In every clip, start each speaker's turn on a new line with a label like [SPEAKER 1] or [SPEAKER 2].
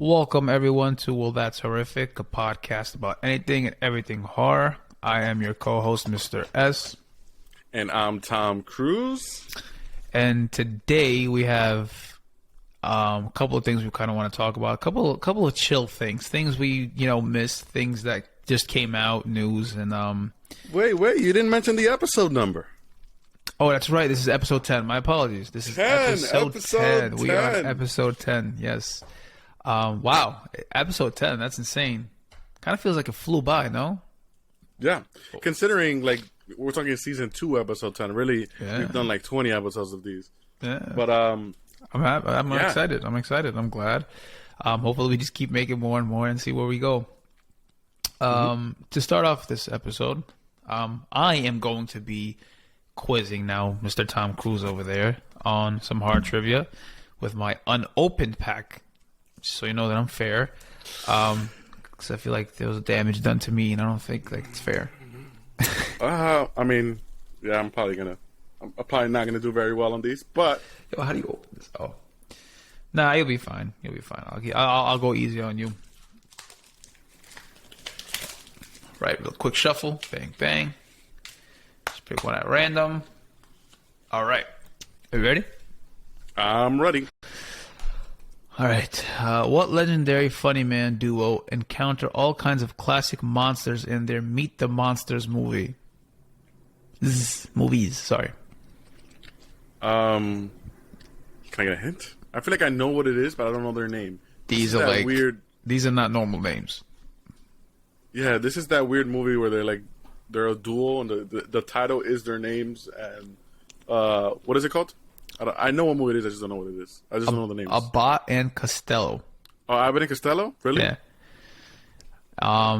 [SPEAKER 1] Welcome everyone to Well That's Horrific, a podcast about anything and everything horror. I am your co-host, Mr.S.
[SPEAKER 2] And I'm Tom Cruz.
[SPEAKER 1] And today we have a couple of things we kind of want to talk about. A couple of chill things we missed, things that just came out, news, and
[SPEAKER 2] Wait, you didn't mention the episode number.
[SPEAKER 1] Oh, that's right. This is episode 10. My apologies. This is
[SPEAKER 2] 10,
[SPEAKER 1] episode 10.
[SPEAKER 2] 10.
[SPEAKER 1] We are on episode 10. Yes. Wow. Episode 10. That's insane. Kind of feels like it flew by, no?
[SPEAKER 2] Yeah. Considering, we're talking season 2, episode 10. Really, We've done 20 episodes of these.
[SPEAKER 1] Yeah.
[SPEAKER 2] But,
[SPEAKER 1] I'm excited. I'm excited. I'm glad. Hopefully we just keep making more and more and see where we go. To start off this episode, I am going to be quizzing now Mr. Tom Cruz over there on some hard trivia with my unopened pack, so you know that I'm fair. Because I feel like there was damage done to me, and I don't think it's fair.
[SPEAKER 2] I'm probably not gonna do very well on these, but
[SPEAKER 1] Yo, how do you open this? Oh, nah, you'll be fine. You'll be fine. I'll go easy on you. Right, real quick shuffle, bang bang. Pick one at random. All right. Are you ready?
[SPEAKER 2] I'm ready.
[SPEAKER 1] All right. What legendary funny man duo encounter all kinds of classic monsters in their Meet the Monsters movie? Movies, sorry.
[SPEAKER 2] Can I get a hint? I feel like I know what it is, but I don't know their name.
[SPEAKER 1] These are weird. These are not normal names.
[SPEAKER 2] Yeah, this is that weird movie where they're a duo, and the title is their names, and what is it called? I know what movie it is, I just don't know what it is. I just don't know the names.
[SPEAKER 1] Abbott and Costello.
[SPEAKER 2] Oh, Abbott and Costello? Really?
[SPEAKER 1] Yeah.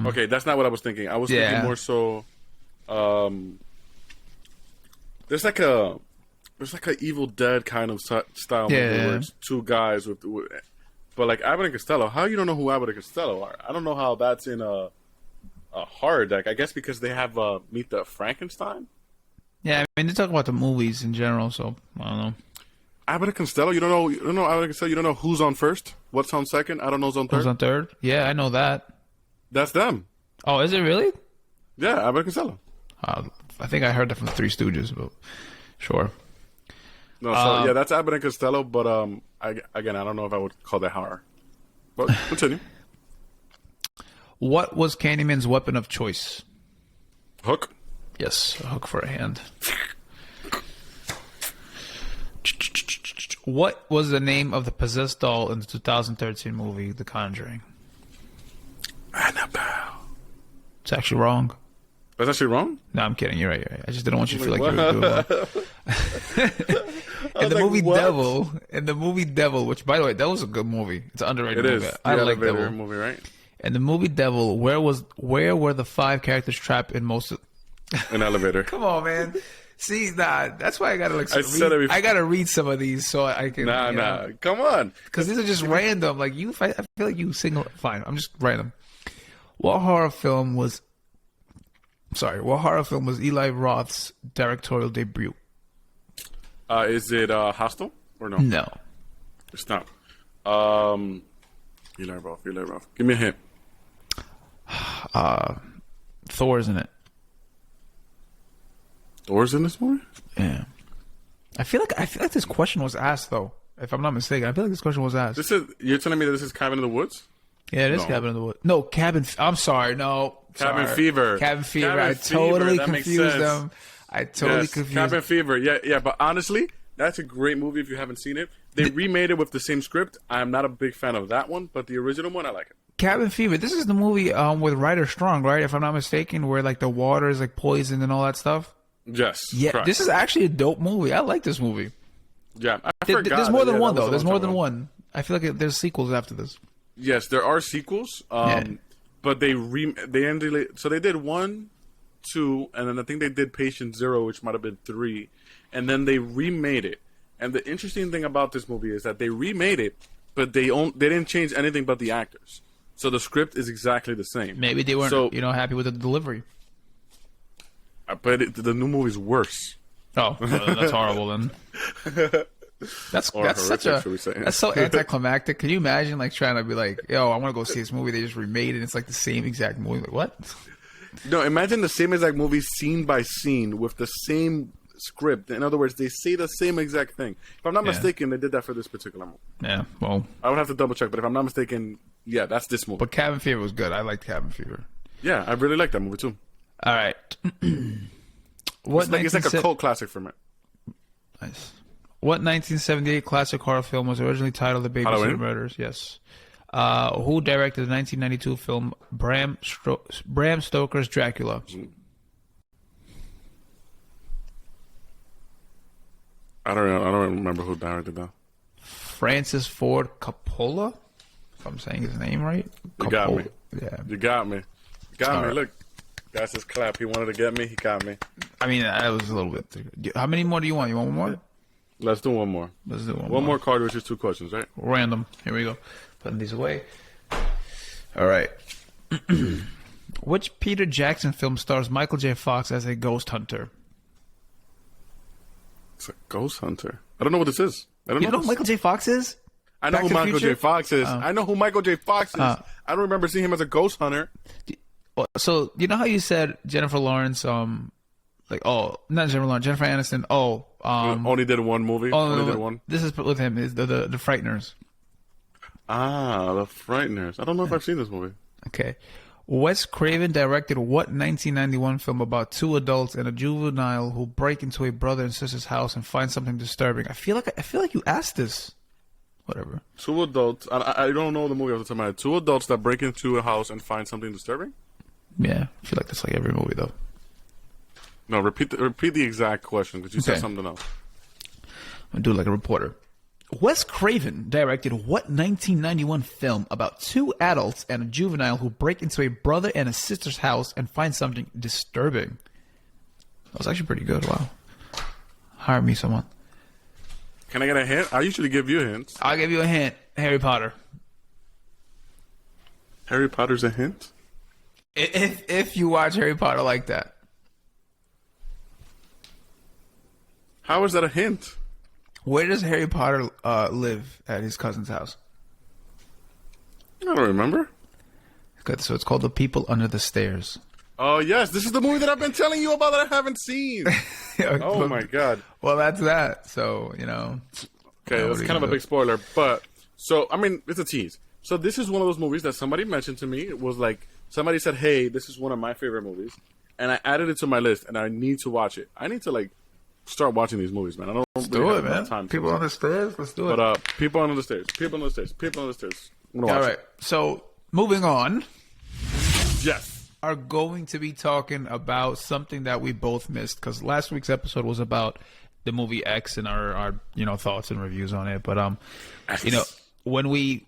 [SPEAKER 2] Okay, that's not what I was thinking. I was thinking more so. There's like a Evil Dead kind of style movie where it's two guys with but Abbott and Costello. How you don't know who Abbott and Costello are? I don't know how that's in a horror deck. I guess because they have Meet the Frankenstein.
[SPEAKER 1] Yeah, I mean they talk about the movies in general, so I don't know.
[SPEAKER 2] Abbott and Costello. You don't know Abbott and Costello. You don't know who's on first, what's on second. I don't know who's on third.
[SPEAKER 1] Who's on third? Yeah, I know that.
[SPEAKER 2] That's them.
[SPEAKER 1] Oh, is it really?
[SPEAKER 2] Yeah, Abbott and Costello.
[SPEAKER 1] I think I heard that from the Three Stooges, but sure.
[SPEAKER 2] No, so that's Abbott and Costello, but I don't know if I would call that horror. But continue.
[SPEAKER 1] What was Candyman's weapon of choice?
[SPEAKER 2] Hook.
[SPEAKER 1] Yes, a hook for a hand. What was the name of the possessed doll in the 2013 movie The Conjuring?
[SPEAKER 2] Annabelle.
[SPEAKER 1] It's actually wrong.
[SPEAKER 2] That's actually wrong?
[SPEAKER 1] No, I'm kidding. You're right. I just didn't want you to feel like you were doing well. In the movie Devil, which by the way, that was a good movie. It's an underrated movie. I like Devil.
[SPEAKER 2] Movie, right?
[SPEAKER 1] In the movie Devil, where were the 5 characters trapped in most of
[SPEAKER 2] an elevator?
[SPEAKER 1] Come on, man. See, that's why I gotta I gotta read some of these so I can.
[SPEAKER 2] Come on,
[SPEAKER 1] because these are just random. I feel like you single. Fine, I'm just random. What horror film was Eli Roth's directorial debut?
[SPEAKER 2] Is it Hostel or no?
[SPEAKER 1] No,
[SPEAKER 2] it's not. Eli Roth. Give me a hint.
[SPEAKER 1] Thor's in it.
[SPEAKER 2] Thor's in this movie?
[SPEAKER 1] Yeah. I feel like this question was asked though. If I'm not mistaken, I feel like this question was asked.
[SPEAKER 2] You're telling me that this is Cabin in the Woods?
[SPEAKER 1] Yeah, it is Cabin in the Woods. No, I'm sorry. No.
[SPEAKER 2] Cabin Fever.
[SPEAKER 1] Cabin Fever. I totally confused them.
[SPEAKER 2] Cabin Fever. Yeah. But honestly, that's a great movie if you haven't seen it. They remade it with the same script. I'm not a big fan of that one, but the original one, I like it.
[SPEAKER 1] Cabin Fever. This is the movie with Ryder Strong, right? If I'm not mistaken, where the water is poisoned and all that stuff.
[SPEAKER 2] Yes.
[SPEAKER 1] Yeah, correct. This is actually a dope movie. I like this movie.
[SPEAKER 2] Yeah, I forgot.
[SPEAKER 1] There's more than one though. There's more than one. I feel like there's sequels after this.
[SPEAKER 2] Yes, there are sequels. But they ended. So they did 1, 2, and then I think they did Patient Zero, which might have been 3, and then they remade it. And the interesting thing about this movie is that they remade it, but they didn't change anything but the actors. So the script is exactly the same.
[SPEAKER 1] Maybe they weren't, happy with the delivery.
[SPEAKER 2] But the new movie's worse.
[SPEAKER 1] Oh, well, that's horrible then. That's
[SPEAKER 2] Or
[SPEAKER 1] such
[SPEAKER 2] horrific, should we say.
[SPEAKER 1] that's so anticlimactic. Can you imagine like trying to be like, yo, I want to go see this movie they just remade it. It's like the same exact movie. Like, what?
[SPEAKER 2] No, imagine the same exact movie scene by scene with the same script. In other words, they say the same exact thing. If I'm not mistaken, they did that for this particular movie.
[SPEAKER 1] Yeah, well,
[SPEAKER 2] I would have to double check, but if I'm not mistaken, yeah, that's this movie.
[SPEAKER 1] but Cabin Fever was good. I liked Cabin Fever.
[SPEAKER 2] Yeah, I really like that movie too.
[SPEAKER 1] All right.
[SPEAKER 2] It's like a cult classic for me.
[SPEAKER 1] Nice. What 1978 classic horror film was originally titled The Babysitter
[SPEAKER 2] Halloween?
[SPEAKER 1] Murders? Yes. Who directed the 1992 film Bram Stoker's Dracula?
[SPEAKER 2] I don't remember who directed that.
[SPEAKER 1] Francis Ford Coppola, if I'm saying his name right.
[SPEAKER 2] You got me.
[SPEAKER 1] Yeah.
[SPEAKER 2] You got me. Got
[SPEAKER 1] All
[SPEAKER 2] me.
[SPEAKER 1] right.
[SPEAKER 2] Look, that's his clap. He wanted to get me. He got me.
[SPEAKER 1] I mean, that was a little bit. How many more do you want? You want one more?
[SPEAKER 2] Let's do one more.
[SPEAKER 1] Let's do
[SPEAKER 2] One more card, which is 2 questions, right?
[SPEAKER 1] Random. Here we go. Putting these away. All right. Which Peter Jackson film stars Michael J. Fox as a ghost hunter?
[SPEAKER 2] It's a ghost hunter. I don't know what this is. I don't
[SPEAKER 1] You
[SPEAKER 2] know.
[SPEAKER 1] know who Michael J. Fox is?
[SPEAKER 2] I know
[SPEAKER 1] Back
[SPEAKER 2] who
[SPEAKER 1] to the
[SPEAKER 2] Michael
[SPEAKER 1] Future?
[SPEAKER 2] J. Fox is. I know who Michael J. Fox is. I don't remember seeing him as a ghost hunter.
[SPEAKER 1] So you know how you said Jennifer Lawrence, like not Jennifer Lawrence, Jennifer Aniston.
[SPEAKER 2] Only did one movie. Only did one.
[SPEAKER 1] This is with him. Is the Frighteners?
[SPEAKER 2] Ah, the Frighteners. I don't know if I've seen this movie.
[SPEAKER 1] Okay. Wes Craven directed what 1991 film about 2 adults and a juvenile who break into a brother and sister's house and find something disturbing? I feel like you asked this. Whatever.
[SPEAKER 2] 2 adults. I don't know the movie off the top of my head. 2 adults that break into a house and find something disturbing.
[SPEAKER 1] Yeah, I feel like that's like every movie though.
[SPEAKER 2] No, repeat the exact question because you said something else.
[SPEAKER 1] I'm gonna do it like a reporter. Wes Craven directed what 1991 film about 2 adults and a juvenile who break into a brother and a sister's house and find something disturbing? That was actually pretty good. Wow. Hire me someone.
[SPEAKER 2] Can I get a hint? I usually give you hints.
[SPEAKER 1] I'll give you a hint. Harry Potter.
[SPEAKER 2] Harry Potter's a hint?
[SPEAKER 1] If you watch Harry Potter like that.
[SPEAKER 2] How is that a hint?
[SPEAKER 1] Where does Harry Potter live at his cousin's house?
[SPEAKER 2] I don't remember.
[SPEAKER 1] Good. So it's called The People Under the Stairs.
[SPEAKER 2] Oh, yes. This is the movie that I've been telling you about that I haven't seen. Oh, my God.
[SPEAKER 1] Well, that's that. So, you know.
[SPEAKER 2] Okay, that's kind of a big spoiler. But, so, I mean, it's a tease. So this is one of those movies that somebody mentioned to me. It was like, somebody said, hey, this is one of my favorite movies. And I added it to my list, and I need to watch it. I need to, like, start watching these movies, man. I don't
[SPEAKER 1] Let's
[SPEAKER 2] really
[SPEAKER 1] do
[SPEAKER 2] have
[SPEAKER 1] it,
[SPEAKER 2] enough
[SPEAKER 1] man.
[SPEAKER 2] time
[SPEAKER 1] People on the stairs. Let's do it.
[SPEAKER 2] But People Under the Stairs. People Under the Stairs. People Under the Stairs. I'm gonna watch
[SPEAKER 1] All right. So moving on.
[SPEAKER 2] it. Yes.
[SPEAKER 1] Are going to be talking about something that we both missed because last week's episode was about the movie X and our thoughts and reviews on it. But
[SPEAKER 2] X.
[SPEAKER 1] when we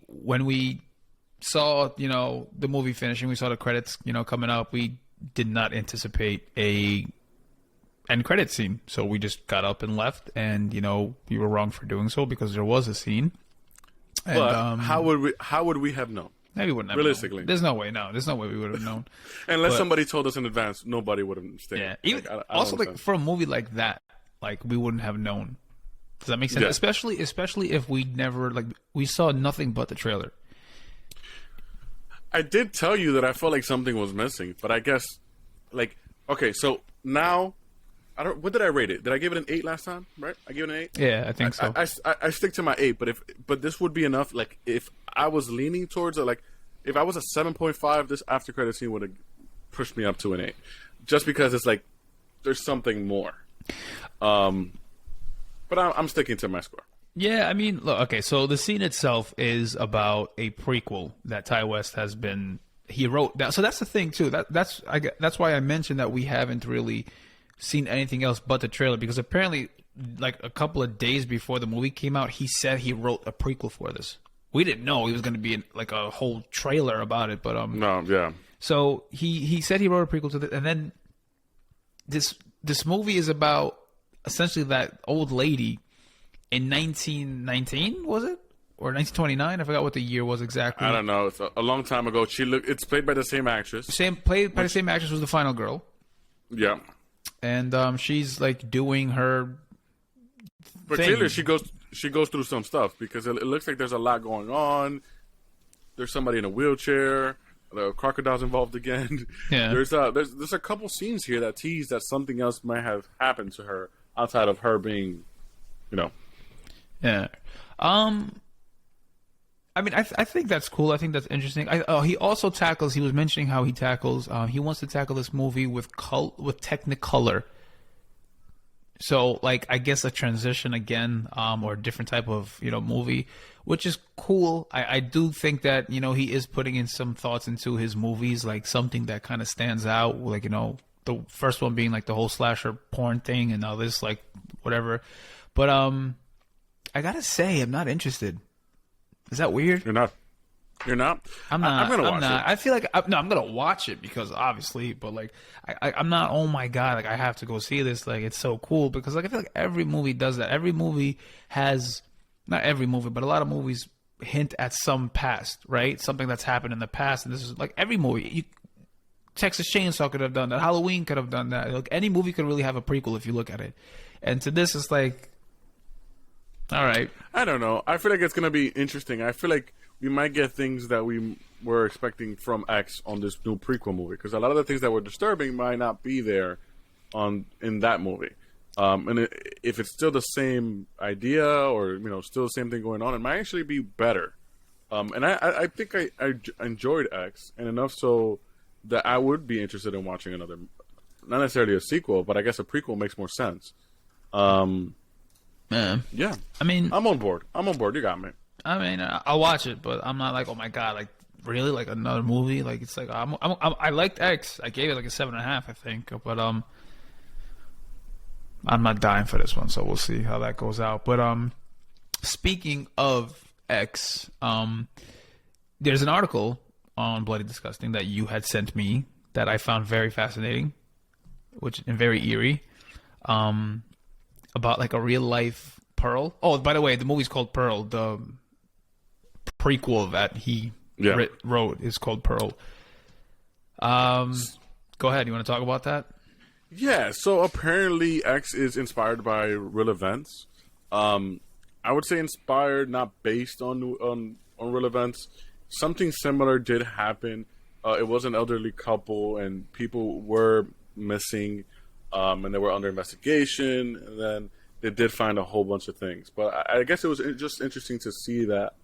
[SPEAKER 1] saw the movie finishing, we saw the credits coming up. We did not anticipate a end credit scene, so we just got up and left. And we were wrong for doing so because there was a scene. And,
[SPEAKER 2] But how would we have known?
[SPEAKER 1] Maybe we wouldn't have
[SPEAKER 2] realistically.
[SPEAKER 1] known. There's no way. No, there's no way we would have known.
[SPEAKER 2] Unless somebody told us in advance, nobody would have stayed.
[SPEAKER 1] Yeah. Even
[SPEAKER 2] I
[SPEAKER 1] also,
[SPEAKER 2] don't
[SPEAKER 1] like
[SPEAKER 2] understand.
[SPEAKER 1] for a movie like that, like we wouldn't have known. Does that make sense?
[SPEAKER 2] Yeah.
[SPEAKER 1] Especially if we never we saw nothing but the trailer.
[SPEAKER 2] I did tell you that I felt like something was missing, but I guess, okay, so now, what did I rate it? Did I give it an 8 last time? Right? I gave it an 8.
[SPEAKER 1] Yeah, I think so.
[SPEAKER 2] I stick to my 8, but this would be enough. Like if I was leaning towards it, if I was a 7.5, this after credit scene would have pushed me up to an 8, just because it's like there's something more. But I'm sticking to my score.
[SPEAKER 1] Yeah, I mean, look, okay, so the scene itself is about a prequel that Ty West he wrote that. So that's the thing too. That's why I mentioned that we haven't really seen anything else but the trailer, because apparently like a couple of days before the movie came out, he said he wrote a prequel for this. We didn't know he was going to be in like a whole trailer about it, but
[SPEAKER 2] No, yeah.
[SPEAKER 1] So he said he wrote a prequel to this, and then this movie is about essentially that old lady in 1919, was it? Or 1929? I forgot what the year was exactly.
[SPEAKER 2] I don't know. It's a long time ago. It's played by the same actress.
[SPEAKER 1] Played by the same actress was the final girl.
[SPEAKER 2] Yeah.
[SPEAKER 1] And she's like doing her
[SPEAKER 2] But
[SPEAKER 1] thing.
[SPEAKER 2] clearly she goes she goes through some stuff because it looks like there's a lot going on. There's somebody in a wheelchair. The crocodile's involved again.
[SPEAKER 1] Yeah.
[SPEAKER 2] There's a couple scenes here that tease that something else might have happened to her outside of her being,
[SPEAKER 1] Yeah. I mean, I think that's cool. I think that's interesting. He also tackles. He was mentioning how he tackles. He wants to tackle this movie with Technicolor. So, like, I guess a transition again, or a different type of movie, which is cool. I do think that he is putting in some thoughts into his movies, like something that kind of stands out. Like the first one being like the whole slasher porn thing, and now this like whatever. But I gotta say, I'm not interested. Is that weird?
[SPEAKER 2] You're not. I'm not. I'm gonna watch it.
[SPEAKER 1] I feel like I'm gonna watch it because obviously, but like I'm not. Oh my god! Like I have to go see this. Like it's so cool because like I feel like every movie does that. Every movie has, not every movie, but a lot of movies hint at some past, right? Something that's happened in the past, and this is like every movie. Texas Chainsaw could have done that. Halloween could have done that. Like any movie could really have a prequel if you look at it. And to this, it's like, all right.
[SPEAKER 2] I don't know. I feel like it's gonna be interesting. I feel like we might get things that we were expecting from X on this new prequel movie because a lot of the things that were disturbing might not be there in that movie. And if it's still the same idea or still the same thing going on, it might actually be better. And I think I enjoyed X, and enough so that I would be interested in watching another, not necessarily a sequel, but I guess a prequel makes more sense. Yeah.
[SPEAKER 1] I mean,
[SPEAKER 2] I'm on board. You got me.
[SPEAKER 1] I mean, I'll watch it, but I'm not like, oh my god, like really, like another movie. Like it's like I liked X. I gave it like a 7.5, I think. But I'm not dying for this one, so we'll see how that goes out. But speaking of X, there's an article on Bloody Disgusting that you had sent me that I found very fascinating, and very eerie, about like a real life Pearl. Oh, by the way, the movie's called Pearl. The prequel that he wrote is called Pearl. Go ahead. You want to talk about that?
[SPEAKER 2] Yeah. So apparently, X is inspired by real events. I would say inspired, not based on real events. Something similar did happen. It was an elderly couple, and people were missing, and they were under investigation. And then they did find a whole bunch of things. But I guess it was just interesting to see that,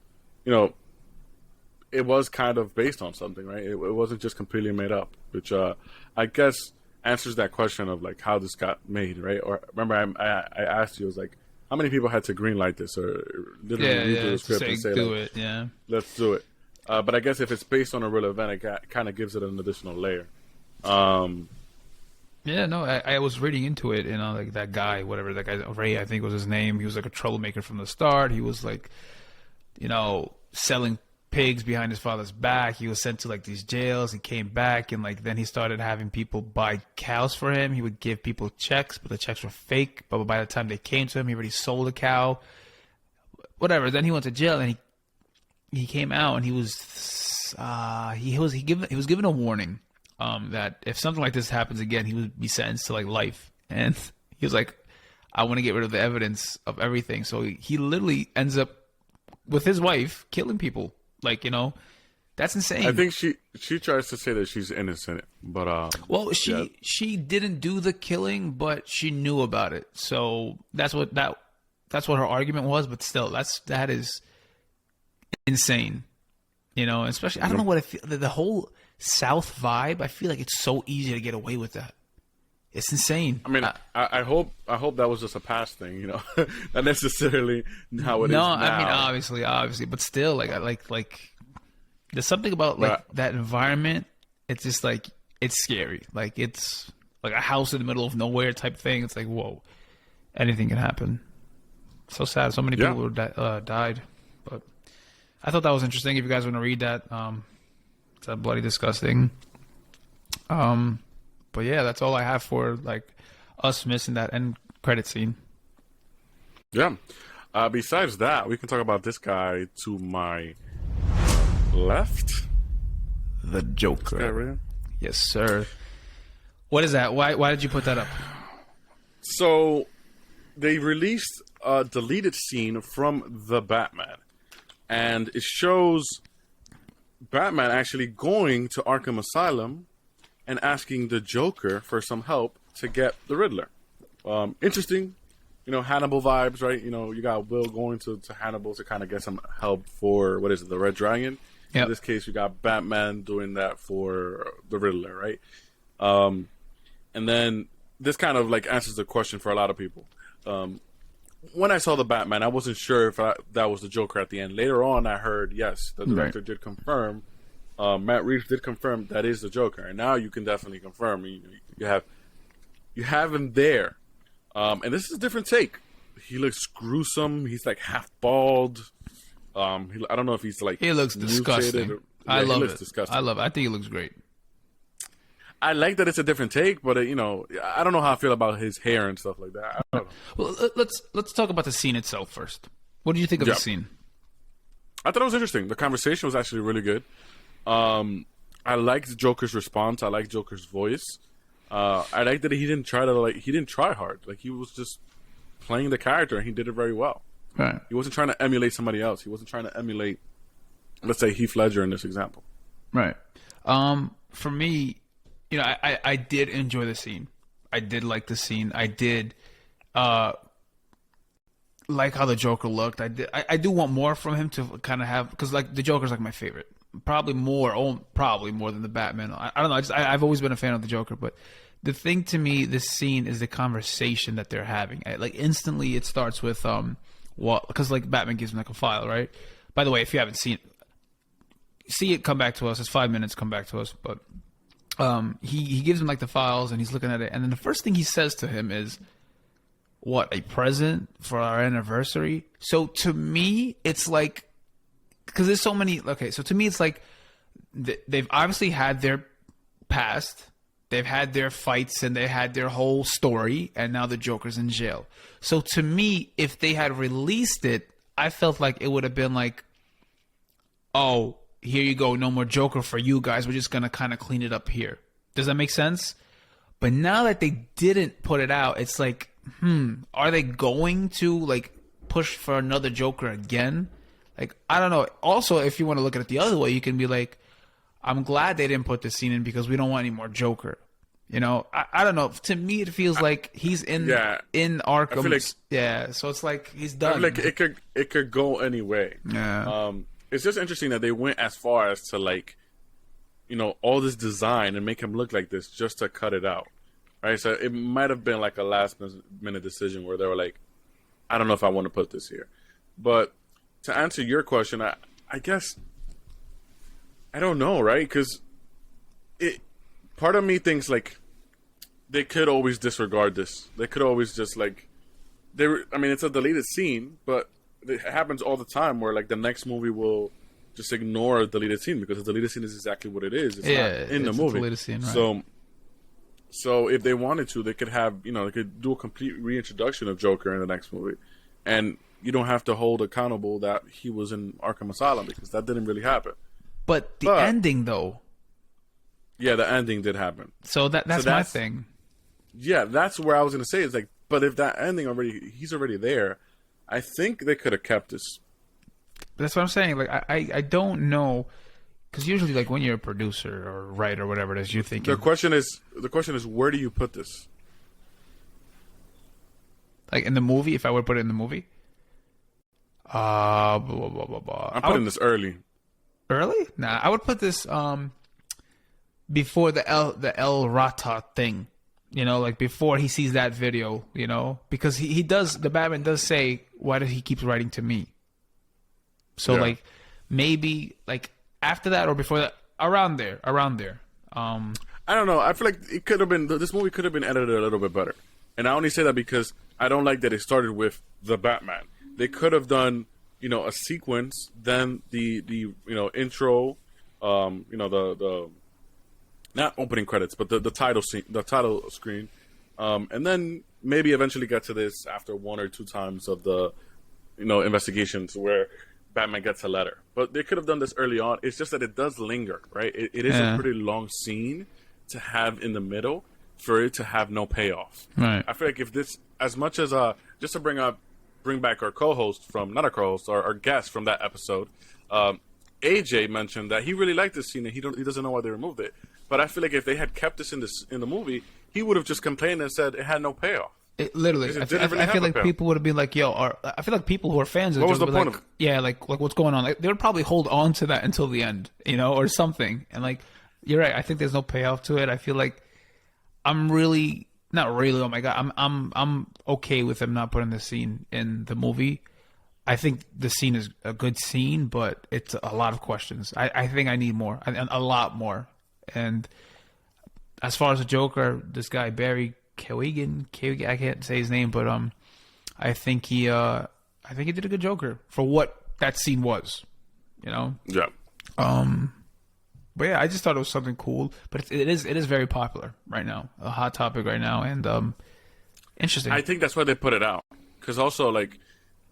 [SPEAKER 2] it was kind of based on something, right? It wasn't just completely made up, which I guess answers that question of like how this got made, right? Or remember, I asked you, I was like, how many people had to greenlight this or literally read the script and say, let's do it. But I guess if it's based on a real event, it kind of gives it an additional layer.
[SPEAKER 1] Yeah, no, I was reading into it, like that guy, whatever, that guy, Ray, I think was his name. He was like a troublemaker from the start. He was like, selling pigs behind his father's back. He was sent to like these jails. He came back, and like then he started having people buy cows for him. He would give people checks, but the checks were fake. But by the time they came to him, he already sold a cow. Whatever. Then he went to jail, and he came out, and he was given a warning. That if something like this happens again, he would be sentenced to like life. And he was like, I want to get rid of the evidence of everything. So he literally ends up with his wife killing people. Like, that's insane.
[SPEAKER 2] I think she tries to say that she's innocent, but
[SPEAKER 1] well, she didn't do the killing, but she knew about it. So that's what her argument was. But still, that is insane. Especially I don't know what I feel. The whole South vibe, I feel like it's so easy to get away with that. It's insane.
[SPEAKER 2] I mean, I hope that was just a past thing, not necessarily how it is now.
[SPEAKER 1] I mean, obviously, but still, like, there's something about like that environment. It's just like it's scary. Like it's like a house in the middle of nowhere type thing. It's like whoa, anything can happen. So sad. So many people died. But I thought that was interesting. If you guys want to read that, it's Bloody Disgusting. But yeah, that's all I have for like us missing that end credit scene.
[SPEAKER 2] Yeah. Besides that, we can talk about this guy to my left.
[SPEAKER 1] The Joker.
[SPEAKER 2] This guy right here?
[SPEAKER 1] Yes, sir. What is that? Why did you put that up?
[SPEAKER 2] So they released a deleted scene from The Batman, and it shows Batman actually going to Arkham Asylum and asking the Joker for some help to get the Riddler. Interesting, Hannibal vibes, right? You got Will going to Hannibal to kind of get some help for, the Red Dragon? Yep. In this case, you got Batman doing that for the Riddler, right? And then this kind of answers the question for a lot of people. When I saw the Batman, I wasn't sure if that was the Joker at the end. Later on, I heard, yes, the director did confirm. Matt Reeves did confirm that is the Joker. And now you can definitely confirm. You have him there. And this is a different take. He looks gruesome. He's half bald. I don't know if he's
[SPEAKER 1] he looks disgusting. I love it.
[SPEAKER 2] Disgusting.
[SPEAKER 1] I love it. I think he looks great.
[SPEAKER 2] I like that it's a different take, but I don't know how I feel about his hair and stuff like that. I don't know.
[SPEAKER 1] Well, let's talk about the scene itself first. What did you think of the scene?
[SPEAKER 2] I thought it was interesting. The conversation was actually really good. I liked Joker's response. I liked Joker's voice. I liked that he didn't try hard. He was just playing the character, and he did it very well.
[SPEAKER 1] Right.
[SPEAKER 2] He wasn't trying to emulate somebody else. He wasn't trying to emulate, let's say, Heath Ledger in this example.
[SPEAKER 1] Right. For me, I did enjoy the scene. I did like the scene. I did like how the Joker looked. I do want more from him to kind of have, because the Joker's my favorite. Probably more than the Batman. I don't know. I've always been a fan of the Joker, but the thing to me, this scene is the conversation that they're having. Instantly, it starts with because Batman gives him a file, right? By the way, if you haven't seen it, see it, come back to us. It's 5 minutes. Come back to us, but. He gives him the files, and he's looking at it, and then the first thing he says to him is, "What, a present for our anniversary?" So to me, it's because there's so many. Okay, so to me, it's they've obviously had their past, they've had their fights, and they had their whole story, and now the Joker's in jail. So to me, if they had released it, I felt like it would have been oh, here you go, no more Joker for you guys. We're just going to kind of clean it up here. Does that make sense? But now that they didn't put it out, it's are they going to push for another Joker again? I don't know. Also, if you want to look at it the other way, you can be I'm glad they didn't put this scene in because we don't want any more Joker. I don't know. To me, it feels like he's in Arkham. So it's he's done.
[SPEAKER 2] I feel it could go any way.
[SPEAKER 1] Yeah.
[SPEAKER 2] It's just interesting that they went as far as to all this design and make him look like this just to cut it out, right? So it might have been a last minute decision where they were I don't know if I want to put this here. But to answer your question, I guess I don't know, right? Because part of me thinks they could always disregard this. They could always just it's a deleted scene, but it happens all the time where the next movie will just ignore a deleted scene because the deleted scene is exactly what it is. It's not in the movie.
[SPEAKER 1] Deleted scene, right.
[SPEAKER 2] So if they wanted to, they could have they could do a complete reintroduction of Joker in the next movie, and you don't have to hold accountable that he was in Arkham Asylum because that didn't really happen.
[SPEAKER 1] But the ending, though.
[SPEAKER 2] Yeah, the ending did happen.
[SPEAKER 1] So that's my thing.
[SPEAKER 2] Yeah, that's where I was going to say is but if that ending he's already there. I think they could have kept this.
[SPEAKER 1] That's what I'm saying. I don't know, because usually when you're a producer or writer or whatever it is, you're thinking.
[SPEAKER 2] The question is, where do you put this?
[SPEAKER 1] In the movie, if I would put it in the movie.
[SPEAKER 2] I'm putting this early.
[SPEAKER 1] Early? Nah, I would put this before the El Rata thing. Before he sees that video, because the Batman does say, why does he keep writing to me? So maybe after that or before that, around there.
[SPEAKER 2] I don't know. I feel like this movie could have been edited a little bit better. And I only say that because I don't like that it started with the Batman. They could have done, a sequence, then the intro, the not opening credits, but the title scene, the title screen, and then maybe eventually get to this after one or two times of the, investigations where Batman gets a letter. But they could have done this early on. It's just that it does linger, right? It is a pretty long scene to have in the middle for it to have no payoff.
[SPEAKER 1] Right.
[SPEAKER 2] I feel like if this, as much as just to bring up bring back our co-host from, not our co-host, our guest from that episode, AJ mentioned that he really liked this scene and he doesn't know why they removed it. But I feel like if they had kept this in the movie, he would have just complained and said it had no payoff.
[SPEAKER 1] Literally, I feel like people would have been like, "Yo," I feel like people who are fans of
[SPEAKER 2] what was the point
[SPEAKER 1] like,
[SPEAKER 2] of it?
[SPEAKER 1] Yeah, like what's going on? Like, they would probably hold on to that until the end, or something. And like, you're right. I think there's no payoff to it. I feel like I'm really not really. Oh my god, I'm okay with them not putting the scene in the movie. I think the scene is a good scene, but it's a lot of questions. I think I need more, a lot more. And as far as the Joker, this guy Barry Keoghan, I can't say his name, but I think he did a good Joker for what that scene was, Yeah. But yeah, I just thought it was something cool. But it is very popular right now, a hot topic right now, and interesting.
[SPEAKER 2] I think that's why they put it out. Because also, like,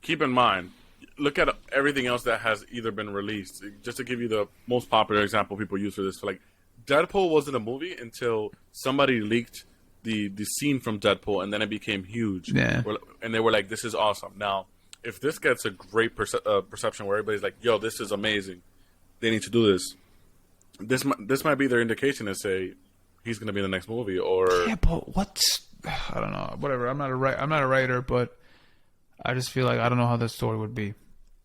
[SPEAKER 2] keep in mind, look at everything else that has either been released. Just to give you the most popular example people use for this, like Deadpool wasn't a movie until somebody leaked the scene from Deadpool, and then it became huge.
[SPEAKER 1] Yeah.
[SPEAKER 2] And they were like, this is awesome. Now, if this gets a great perception where everybody's like, yo, this is amazing, they need to do this. This might be their indication to say he's going to be in the next movie, or...
[SPEAKER 1] Yeah, but I don't know. Whatever. I'm not a writer, but I just feel like I don't know how this story would be.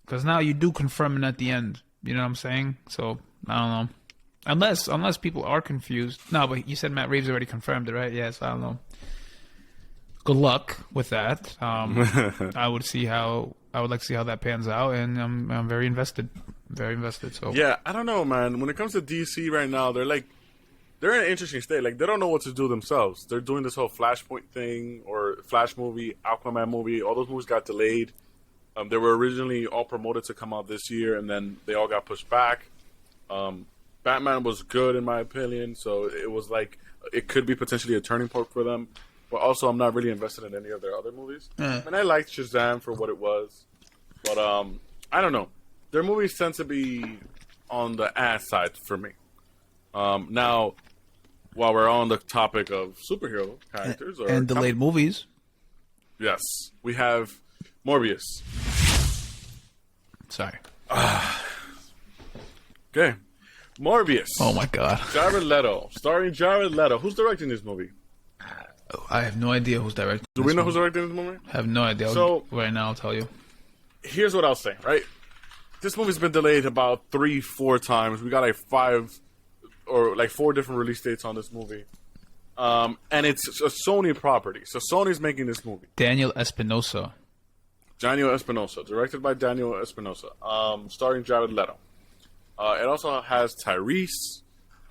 [SPEAKER 1] Because now you do confirm it at the end. You know what I'm saying? So, I don't know. Unless people are confused. No, but you said Matt Reeves already confirmed it, right? Yes, I don't know. Good luck with that. I would like to see how that pans out, and I'm very invested. Very invested. So
[SPEAKER 2] yeah, I don't know, man. When it comes to DC right now, they're in an interesting state. Like, they don't know what to do themselves. They're doing this whole Flashpoint thing, or Flash movie, Aquaman movie. All those movies got delayed. They were originally all promoted to come out this year, and then they all got pushed back. Batman was good in my opinion, so it was like it could be potentially a turning point for them. But also, I'm not really invested in any of their other movies. And I liked Shazam for what it was, but I don't know. Their movies tend to be on the ass side for me. Now, while we're on the topic of superhero characters
[SPEAKER 1] and delayed movies,
[SPEAKER 2] yes, we have Morbius.
[SPEAKER 1] Sorry.
[SPEAKER 2] Okay. Morbius.
[SPEAKER 1] Oh my god.
[SPEAKER 2] Jared Leto. Starring Jared Leto. Who's directing this movie?
[SPEAKER 1] I have no idea who's directing
[SPEAKER 2] Do we know who's directing this movie?
[SPEAKER 1] I have no idea.
[SPEAKER 2] So,
[SPEAKER 1] right now, I'll tell you.
[SPEAKER 2] Here's what I'll say, right? This movie's been delayed about 3-4 times. We got like 4 different release dates on this movie. And it's a Sony property. So Sony's making this movie.
[SPEAKER 1] Daniel Espinosa,
[SPEAKER 2] directed by Daniel Espinosa, starring Jared Leto. It also has Tyrese.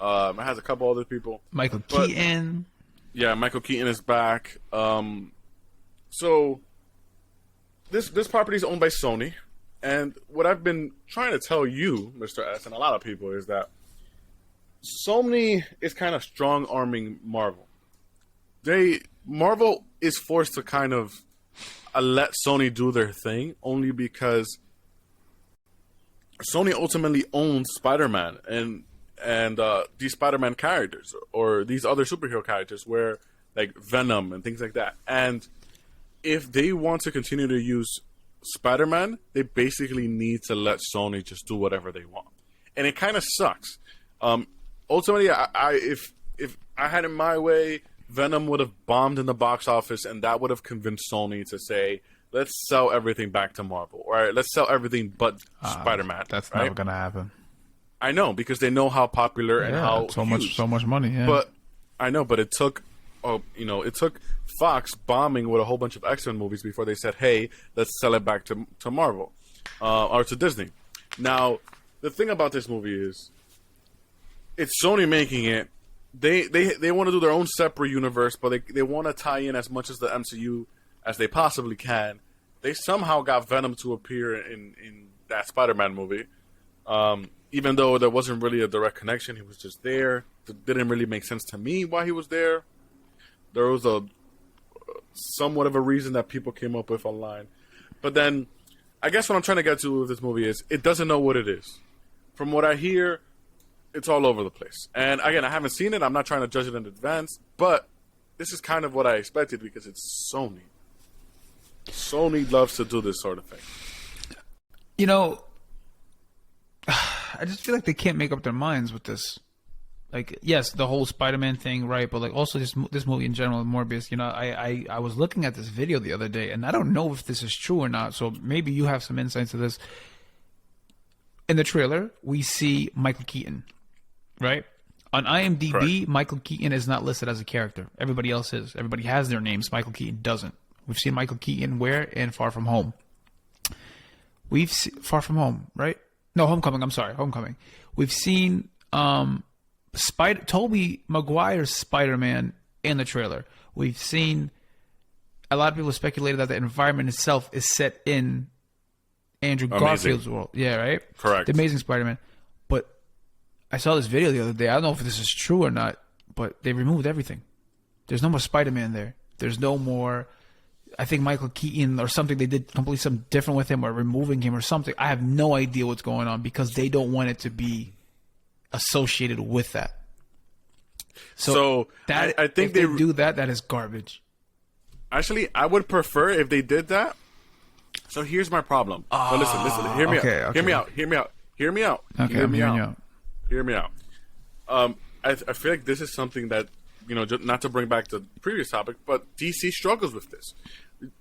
[SPEAKER 2] It has a couple other people.
[SPEAKER 1] Michael Keaton.
[SPEAKER 2] Yeah, Michael Keaton is back. So this property is owned by Sony, and what I've been trying to tell you, Mr. S, and a lot of people, is that Sony is kind of strong-arming Marvel. Marvel is forced to kind of let Sony do their thing, only because Sony ultimately owns Spider-Man and these Spider-Man characters, or these other superhero characters, where like Venom and things like that. And if they want to continue to use Spider-Man, they basically need to let Sony just do whatever they want, and it kind of sucks. Ultimately, if I had it my way, Venom would have bombed in the box office, and that would have convinced Sony to say, let's sell everything back to Marvel, or let's sell everything but Spider-Man.
[SPEAKER 1] That's
[SPEAKER 2] right?
[SPEAKER 1] never gonna happen.
[SPEAKER 2] I know, because they know how popular and how
[SPEAKER 1] so much money. Yeah.
[SPEAKER 2] But I know, but it took, it took Fox bombing with a whole bunch of X-Men movies before they said, "Hey, let's sell it back to Marvel, or to Disney." Now, the thing about this movie is, it's Sony making it. They want to do their own separate universe, but they want to tie in as much as the MCU as they possibly can. They somehow got Venom to appear in that Spider-Man movie. Even though there wasn't really a direct connection, he was just there. It didn't really make sense to me why he was there. There was a somewhat of a reason that people came up with online. But then, I guess what I'm trying to get to with this movie is, it doesn't know what it is. From what I hear, it's all over the place. And again, I haven't seen it. I'm not trying to judge it in advance. But this is kind of what I expected, because it's Sony. Sony loves to do this sort of thing.
[SPEAKER 1] You know, I just feel like they can't make up their minds with this. Like, yes, the whole Spider-Man thing, right? But like, also this movie in general, Morbius. You know, I was looking at this video the other day, and I don't know if this is true or not. So maybe you have some insights to this. In the trailer, we see Michael Keaton, right? On IMDb,
[SPEAKER 2] Correct.
[SPEAKER 1] Michael Keaton is not listed as a character. Everybody else is. Everybody has their names. Michael Keaton doesn't. We've seen Michael Keaton where? In Far From Home. We've seen Far From Home, right? No, Homecoming. I'm sorry, Homecoming. We've seen Tobey Maguire's Spider-Man in the trailer. We've seen a lot of people speculated that the environment itself is set in Andrew Garfield's world. Yeah, right?
[SPEAKER 2] Correct.
[SPEAKER 1] The Amazing Spider-Man. But I saw this video the other day. I don't know if this is true or not, but they removed everything. There's no more Spider-Man there. There's no more, I think, Michael Keaton or something. They did completely something different with him or removing him or something. I have no idea what's going on because they don't want it to be associated with that. So that,
[SPEAKER 2] I think
[SPEAKER 1] if they do that, that is garbage.
[SPEAKER 2] Actually, I would prefer if they did that. So here's my problem. But listen. Hear me out.
[SPEAKER 1] Okay.
[SPEAKER 2] Hear me out.
[SPEAKER 1] Okay, I'm hearing you out.
[SPEAKER 2] Hear me out. I feel like this is something that, just not to bring back the previous topic, but DC struggles with this.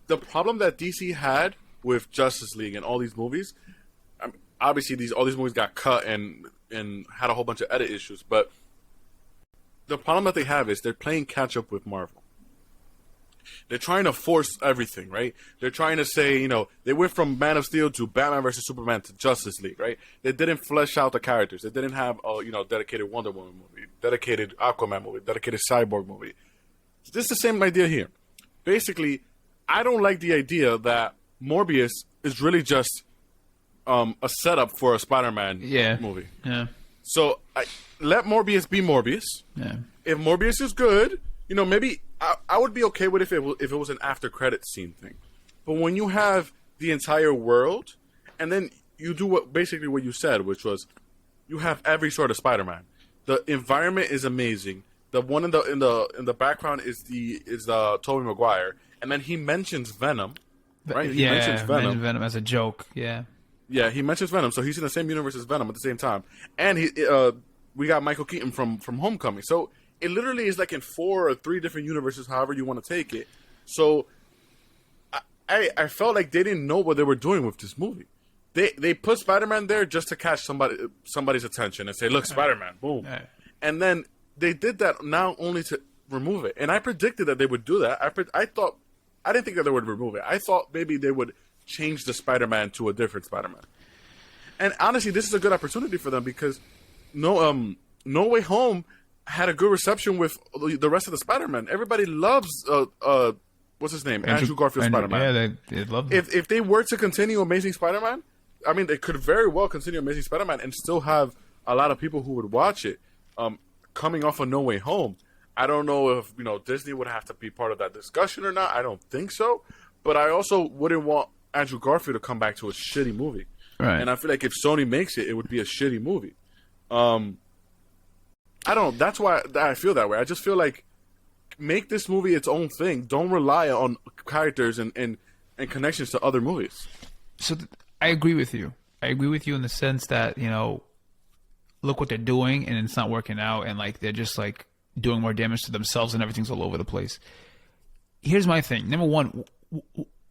[SPEAKER 2] The problem that DC had with Justice League and all these movies, obviously all these movies got cut and had a whole bunch of edit issues, but the problem that they have is they're playing catch up with Marvel. They're trying to force everything, right? They're trying to say, they went from Man of Steel to Batman versus Superman to Justice League, right? They didn't flesh out the characters. They didn't have a, dedicated Wonder Woman movie, dedicated Aquaman movie, dedicated Cyborg movie. This is the same idea here. Basically, I don't like the idea that Morbius is really just a setup for a Spider-Man movie.
[SPEAKER 1] Yeah.
[SPEAKER 2] So let Morbius be Morbius.
[SPEAKER 1] Yeah.
[SPEAKER 2] If Morbius is good, maybe I would be okay with if it was an after credit scene thing. But when you have the entire world, and then you do basically what you said, which was you have every sort of Spider-Man. The environment is amazing. The one in the background is Tobey Maguire, and then he mentions Venom, right? He mentions
[SPEAKER 1] Venom as a joke. Yeah.
[SPEAKER 2] Yeah, he mentions Venom, so he's in the same universe as Venom at the same time. And we got Michael Keaton from Homecoming. So it literally is like in 4 or 3 different universes, however you want to take it. So I felt like they didn't know what they were doing with this movie. They put Spider-Man there just to catch somebody's attention and say, look, Spider-Man, boom. Right. And then they did that now only to remove it. And I predicted that they would do that. I didn't think that they would remove it. I thought maybe they would change the Spider-Man to a different Spider-Man. And honestly, this is a good opportunity for them because No Way Home had a good reception with the rest of the Spider-Man. Everybody loves what's his name? Andrew Garfield's Spider-Man.
[SPEAKER 1] Yeah, they love it.
[SPEAKER 2] If they were to continue Amazing Spider-Man, I mean, they could very well continue Amazing Spider-Man and still have a lot of people who would watch it. Coming off of No Way Home, I don't know if Disney would have to be part of that discussion or not. I don't think so. But I also wouldn't want Andrew Garfield to come back to a shitty movie.
[SPEAKER 1] Right.
[SPEAKER 2] And I feel like if Sony makes it, it would be a shitty movie. I don't know. That's why I feel that way. I just feel like make this movie its own thing. Don't rely on characters and connections to other movies.
[SPEAKER 1] So I agree with you. I agree with you in the sense that, look what they're doing and it's not working out and like they're just like doing more damage to themselves and everything's all over the place. Here's my thing. Number one,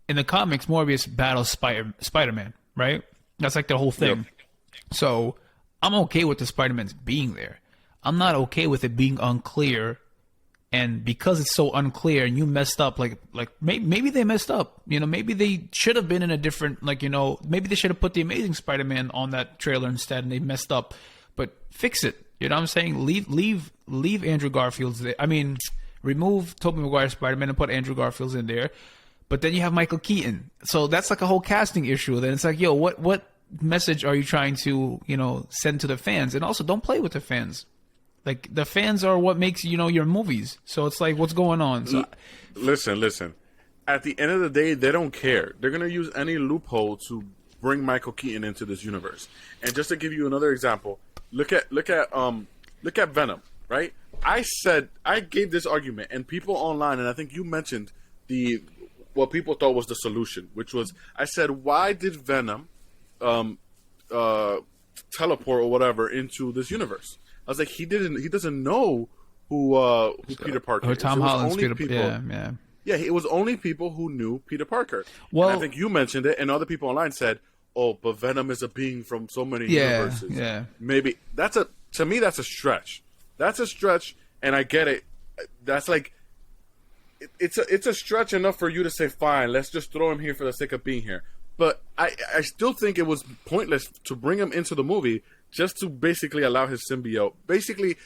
[SPEAKER 1] in the comics, Morbius battles Spider-Man, right? That's like the whole thing. Yep. So I'm okay with the Spider-Man's being there. I'm not okay with it being unclear. And because it's so unclear and you messed up, like maybe they messed up. Maybe they should have been in a different, maybe they should have put the Amazing Spider-Man on that trailer instead and they messed up. But fix it. You know what I'm saying? Leave Andrew Garfield's there. I mean, remove Tobey Maguire's Spider-Man and put Andrew Garfield's in there. But then you have Michael Keaton. So that's like a whole casting issue. Then it's like, yo, what message are you trying to, send to the fans? And also don't play with the fans. Like the fans are what makes, your movies. So it's like, what's going on? So
[SPEAKER 2] listen. At the end of the day, they don't care. They're going to use any loophole to bring Michael Keaton into this universe. And just to give you another example, look at Venom, right? I gave this argument and people online, and I think you mentioned what people thought was the solution, which was, I said, why did Venom teleport or whatever into this universe? I was like, he doesn't know who Peter Parker is.
[SPEAKER 1] Tom Holland's Peter.
[SPEAKER 2] People,
[SPEAKER 1] yeah.
[SPEAKER 2] Yeah, it was only people who knew Peter Parker.
[SPEAKER 1] Well,
[SPEAKER 2] and I think you mentioned it, and other people online said, "Oh, but Venom is a being from so many universes."
[SPEAKER 1] Yeah,
[SPEAKER 2] maybe to me that's a stretch. That's a stretch, and I get it. That's like it's a stretch enough for you to say, "Fine, let's just throw him here for the sake of being here." But I still think it was pointless to bring him into the movie just to basically allow his symbiote. Basically,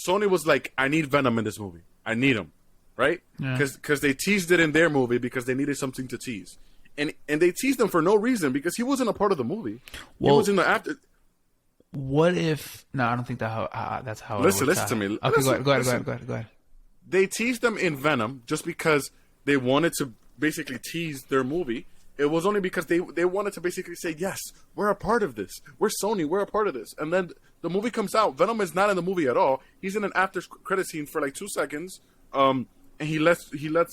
[SPEAKER 2] Sony was like, "I need Venom in this movie. I need him." Right? Because they teased it in their movie because they needed something to tease. And they teased him for no reason because he wasn't a part of the movie. Well, he was in the after.
[SPEAKER 1] What if... No, I don't think that's how
[SPEAKER 2] listen to me.
[SPEAKER 1] Okay,
[SPEAKER 2] listen,
[SPEAKER 1] go ahead.
[SPEAKER 2] They teased them in Venom just because they wanted to basically tease their movie. It was only because they wanted to basically say, yes, we're a part of this. We're Sony. We're a part of this. And then the movie comes out. Venom is not in the movie at all. He's in an after credit scene for like 2 seconds. And he lets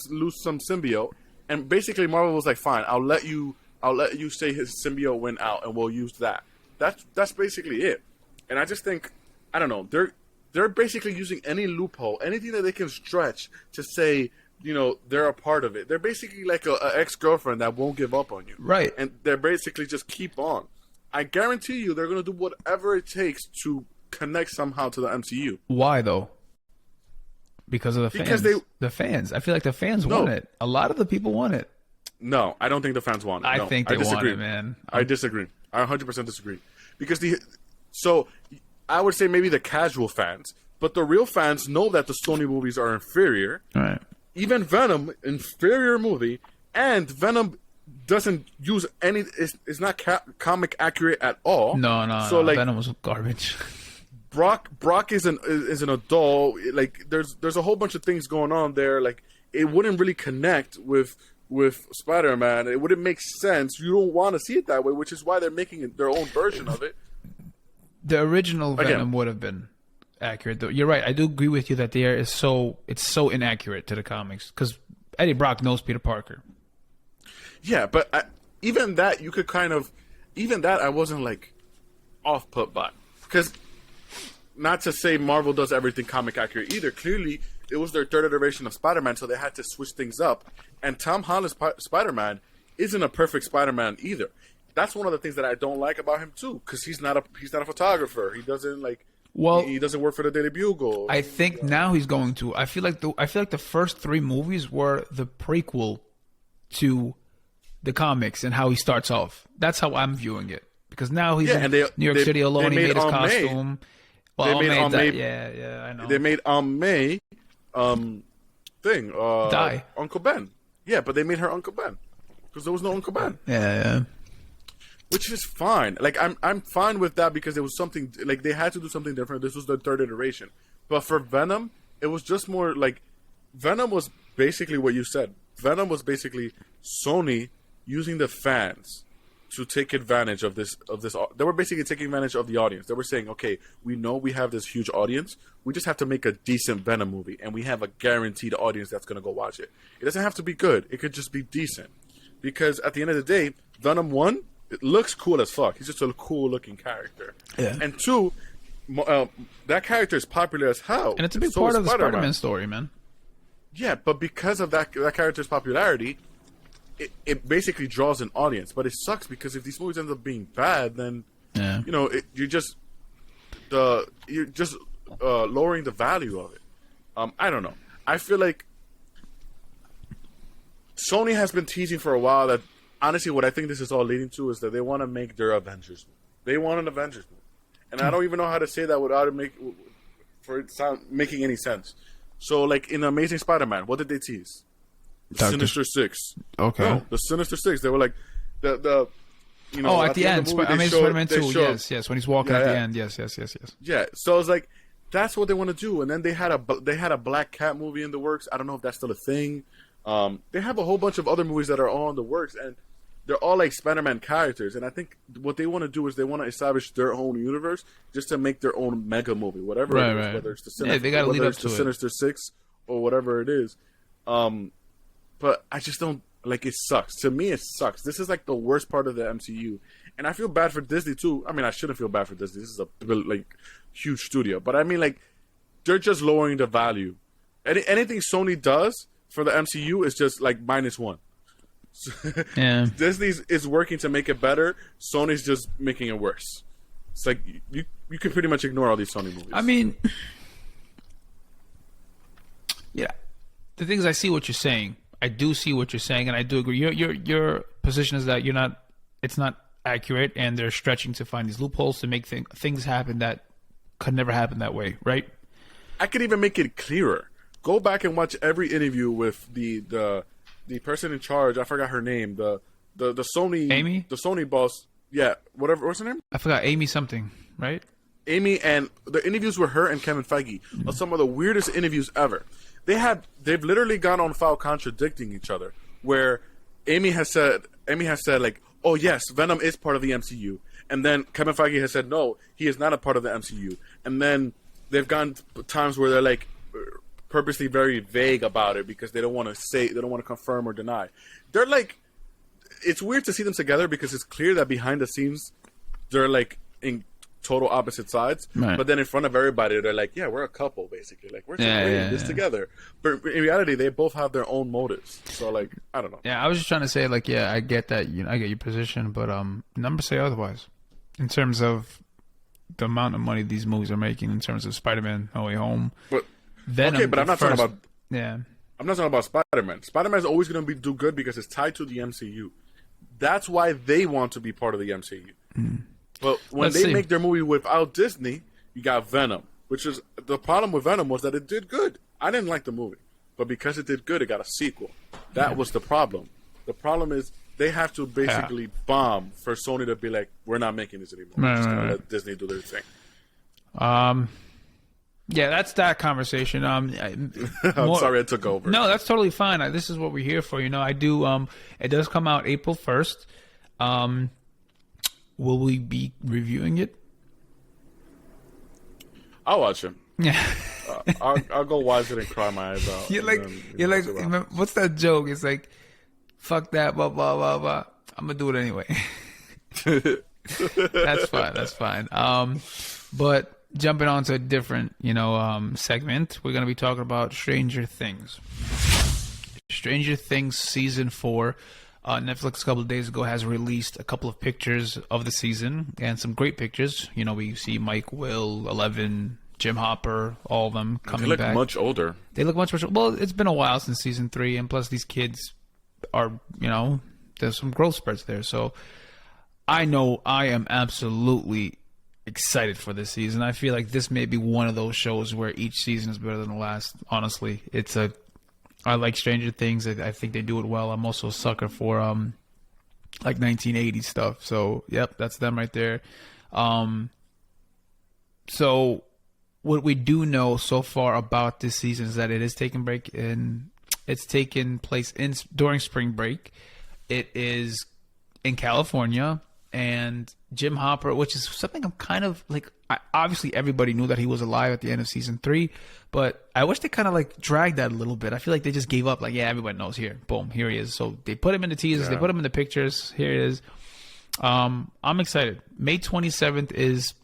[SPEAKER 2] loose some symbiote, and basically Marvel was like, "Fine, I'll let you say his symbiote went out, and we'll use that." That's basically it. And I just think, I don't know, they're basically using any loophole, anything that they can stretch to say, they're a part of it. They're basically like a ex-girlfriend that won't give up on you,
[SPEAKER 1] right?
[SPEAKER 2] And they're basically just keep on. I guarantee you, they're gonna do whatever it takes to connect somehow to the MCU.
[SPEAKER 1] Why though? Because of the fans.
[SPEAKER 2] Because
[SPEAKER 1] the fans. I feel like the fans want it. A lot of the people want it.
[SPEAKER 2] No, I don't think the fans want it.
[SPEAKER 1] I think they want it, man.
[SPEAKER 2] I disagree. I 100% disagree. Because so I would say maybe the casual fans, but the real fans know that the Sony movies are inferior.
[SPEAKER 1] Right.
[SPEAKER 2] Even Venom, inferior movie, and Venom doesn't use any. It's not comic accurate at all.
[SPEAKER 1] No.
[SPEAKER 2] So like
[SPEAKER 1] Venom was garbage.
[SPEAKER 2] Brock is an adult. Like there's a whole bunch of things going on there. Like it wouldn't really connect with Spider-Man. It wouldn't make sense. You don't want to see it that way, which is why they're making their own version of it.
[SPEAKER 1] The original Venom would have been accurate, though. You're right. I do agree with you that it's so inaccurate to the comics because Eddie Brock knows Peter Parker.
[SPEAKER 2] Yeah, but even that you could even that I wasn't like off put by, because. Not to say Marvel does everything comic accurate either. Clearly, it was their third iteration of Spider-Man, so they had to switch things up. And Tom Holland's Spider-Man isn't a perfect Spider-Man either. That's one of the things that I don't like about him too, because he's not a photographer. He doesn't he doesn't work for the Daily Bugle.
[SPEAKER 1] I think now he's going to. I feel like the first 3 movies were the prequel to the comics and how he starts off. That's how I'm viewing it, because now he's in New York City alone. He made his costume. Well,
[SPEAKER 2] they made
[SPEAKER 1] Aunt
[SPEAKER 2] May.
[SPEAKER 1] Yeah, I know.
[SPEAKER 2] They made Aunt May,
[SPEAKER 1] die.
[SPEAKER 2] Uncle Ben. Yeah, but they made her Uncle Ben because there was no Uncle Ben.
[SPEAKER 1] Yeah.
[SPEAKER 2] Which is fine. Like I'm fine with that because it was something like they had to do something different. This was their third iteration. But for Venom, it was just more like Venom was basically what you said. Venom was basically Sony using the fans to take advantage of this. They were basically taking advantage of the audience. They were saying, okay, we know we have this huge audience. We just have to make a decent Venom movie, and we have a guaranteed audience that's going to go watch it. It doesn't have to be good. It could just be decent. Because at the end of the day, Venom 1, it looks cool as fuck. He's just a cool-looking character.
[SPEAKER 1] Yeah.
[SPEAKER 2] And 2, that character is popular as hell.
[SPEAKER 1] And it's a big part of the Spider-Man story, man.
[SPEAKER 2] Yeah, but because of that character's popularity, it basically draws an audience, but it sucks because if these movies end up being bad, then you're just lowering the value of it. I don't know. I feel like Sony has been teasing for a while that honestly, what I think this is all leading to is that they want to make their Avengers movie. They want an Avengers movie, and I don't even know how to say that without making any sense. So, like in Amazing Spider-Man, what did they tease? Sinister Six.
[SPEAKER 1] Okay.
[SPEAKER 2] No, the Sinister Six. They were like the
[SPEAKER 1] at the end, Amazing Spider-Man 2. Yes, when he's walking at the end. Yes.
[SPEAKER 2] Yeah. So it's like that's what they want to do, and then they had a Black Cat movie in the works. I don't know if that's still a thing. They have a whole bunch of other movies that are all in the works, and they're all like Spider-Man characters. And I think what they want to do is they want to establish their own universe just to make their own mega movie, whatever it is, whether it's the
[SPEAKER 1] they got to lead up to
[SPEAKER 2] Sinister Six or whatever it is. but I just don't like. It sucks. To me, it sucks. This is like the worst part of the MCU, and I feel bad for Disney too. I mean, I shouldn't feel bad for Disney. This is a like huge studio, but I mean, like, they're just lowering the value. Anything Sony does for the MCU is just like -1.
[SPEAKER 1] Yeah.
[SPEAKER 2] Disney is working to make it better. Sony's just making it worse. It's like you can pretty much ignore all these Sony movies.
[SPEAKER 1] I mean, yeah. The thing is, I see what you're saying. I do see what you're saying, and I do agree. Your position is that it's not accurate, and they're stretching to find these loopholes to make things happen that could never happen that way, right?
[SPEAKER 2] I could even make it clearer. Go back and watch every interview with the person in charge. I forgot her name. The Sony
[SPEAKER 1] Amy?
[SPEAKER 2] The Sony boss. Yeah, whatever. What's her name?
[SPEAKER 1] I forgot. Amy something, right?
[SPEAKER 2] Amy, and the interviews with her and Kevin Feige are some of the weirdest interviews ever. They've literally gone on file contradicting each other. Where Amy has said like, oh yes, Venom is part of the MCU, and then Kevin Feige has said no, he is not a part of the MCU. And then they've gone times where they're like purposely very vague about it because they don't want to confirm or deny. They're like, it's weird to see them together because it's clear that behind the scenes they're like in total opposite sides,
[SPEAKER 1] right.
[SPEAKER 2] But then in front of everybody they're like, yeah, we're a couple basically, like we're creating this together. But in reality they both have their own motives. So like, I don't know.
[SPEAKER 1] Yeah, I was just trying to say, like, yeah, I get that, I get your position, but numbers say otherwise in terms of the amount of money these movies are making, in terms of Spider-Man No Way Home.
[SPEAKER 2] But
[SPEAKER 1] Venom,
[SPEAKER 2] okay, but I'm not talking about.
[SPEAKER 1] Yeah,
[SPEAKER 2] I'm not talking about Spider-Man. Spider-Man is always going to do good because it's tied to the MCU. That's why they want to be part of the MCU. But when they make their movie without Disney, you got Venom, which is the problem with Venom was that it did good. I didn't like the movie, but because it did good, it got a sequel. That was the problem. The problem is they have to basically bomb for Sony to be like, we're not making this anymore. We're just going to let Disney do their thing.
[SPEAKER 1] Yeah, that's that conversation.
[SPEAKER 2] I'm sorry I took over.
[SPEAKER 1] No, that's totally fine. This is what we're here for. I do. It does come out April 1st. Will we be reviewing it?
[SPEAKER 2] I'll watch it.
[SPEAKER 1] Yeah.
[SPEAKER 2] I'll go watch it and cry my eyes out.
[SPEAKER 1] You're like, what's that joke? It's like, fuck that, blah blah blah blah. I'm gonna do it anyway. That's fine. That's fine. But jumping on to a different, segment, we're gonna be talking about Stranger Things. Stranger Things season 4. Netflix a couple of days ago has released a couple of pictures of the season and some great pictures. We see Mike, Will, Eleven, Jim Hopper, all of them coming back.
[SPEAKER 2] They look much older.
[SPEAKER 1] They look much older. Well, it's been a while since season 3, and plus these kids are, there's some growth spurts there. So I know I am absolutely excited for this season. I feel like this may be one of those shows where each season is better than the last. Honestly, I like Stranger Things. I think they do it well. I'm also a sucker for like 1980s stuff. So yep, that's them right there. So what we do know so far about this season is that it is taking place during spring break. It is in California, and Jim Hopper, which is something I'm kind of like, obviously everybody knew that he was alive at the end of season 3, but I wish they kind of like dragged that a little bit. I feel like they just gave up, like, yeah, everybody knows, here, boom, here he is. So they put him in the teasers, they put him in the pictures, here it is. I'm excited. May 27th is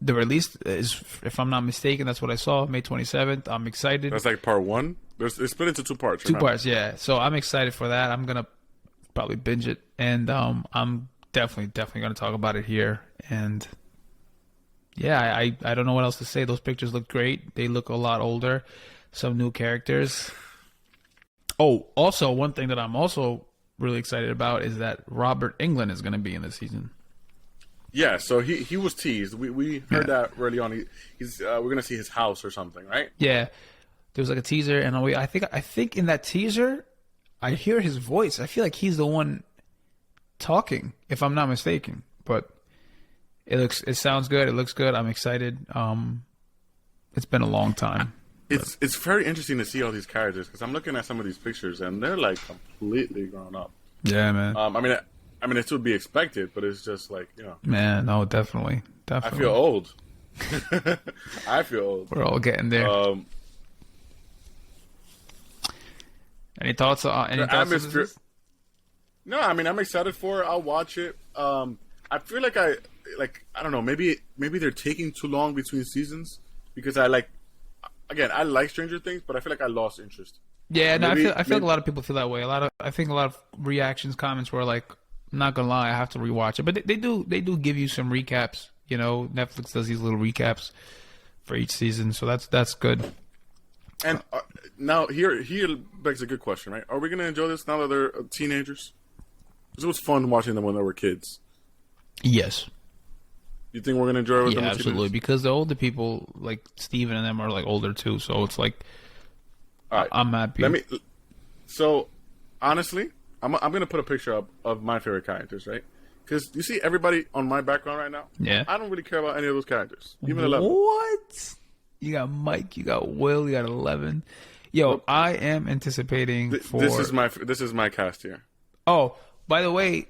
[SPEAKER 1] the release, if I'm not mistaken, that's what I saw, May 27th. I'm excited.
[SPEAKER 2] That's like part 1? It's split into 2 parts.
[SPEAKER 1] Two parts, yeah. So I'm excited for that. I'm going to probably binge it, and I'm definitely going to talk about it here. And yeah, I don't know what else to say. Those pictures look great. They look a lot older. Some new characters. Oh, also one thing that I'm also really excited about is that Robert Englund is going to be in this season.
[SPEAKER 2] Yeah, so he was teased. We heard that early on. He's we're going to see his house or something, right?
[SPEAKER 1] Yeah, there was like a teaser, and I think in that teaser, I hear his voice. I feel like he's the one talking, if I'm not mistaken. But it sounds good. It looks good. I'm excited. It's been a long time.
[SPEAKER 2] It's very interesting to see all these characters, because I'm looking at some of these pictures and they're like completely grown up.
[SPEAKER 1] Yeah, man.
[SPEAKER 2] I mean, it would be expected, but it's just like,
[SPEAKER 1] Man, no, definitely.
[SPEAKER 2] I feel old. I feel old.
[SPEAKER 1] We're all getting there. Any thoughts? Any thoughts?
[SPEAKER 2] Atmosphere. No, I mean I'm excited for it. I'll watch it. I feel like I don't know. Maybe they're taking too long between seasons because I like Stranger Things, but I feel like I lost interest.
[SPEAKER 1] Yeah, no, I feel like a lot of people feel that way. I think a lot of reactions, comments were like, I'm not gonna lie, I have to rewatch it. But they do give you some recaps. You know, Netflix does these little recaps for each season, so that's good.
[SPEAKER 2] And now here begs a good question, right? Are we gonna enjoy this now that they're teenagers? Because it was fun watching them when they were kids.
[SPEAKER 1] Yes.
[SPEAKER 2] You think we're gonna enjoy it with them?
[SPEAKER 1] Yeah, absolutely. Because the older people, like Steven and them, are like older too. So it's like, all right, I'm happy.
[SPEAKER 2] So, honestly, I'm gonna put a picture up of my favorite characters, right? Because you see everybody on my background right now.
[SPEAKER 1] Yeah.
[SPEAKER 2] I don't really care about any of those characters, even 11.
[SPEAKER 1] What? You got Mike, you got Will, you got 11. Yo, I am anticipating for.
[SPEAKER 2] This is my cast here.
[SPEAKER 1] Oh, by the way,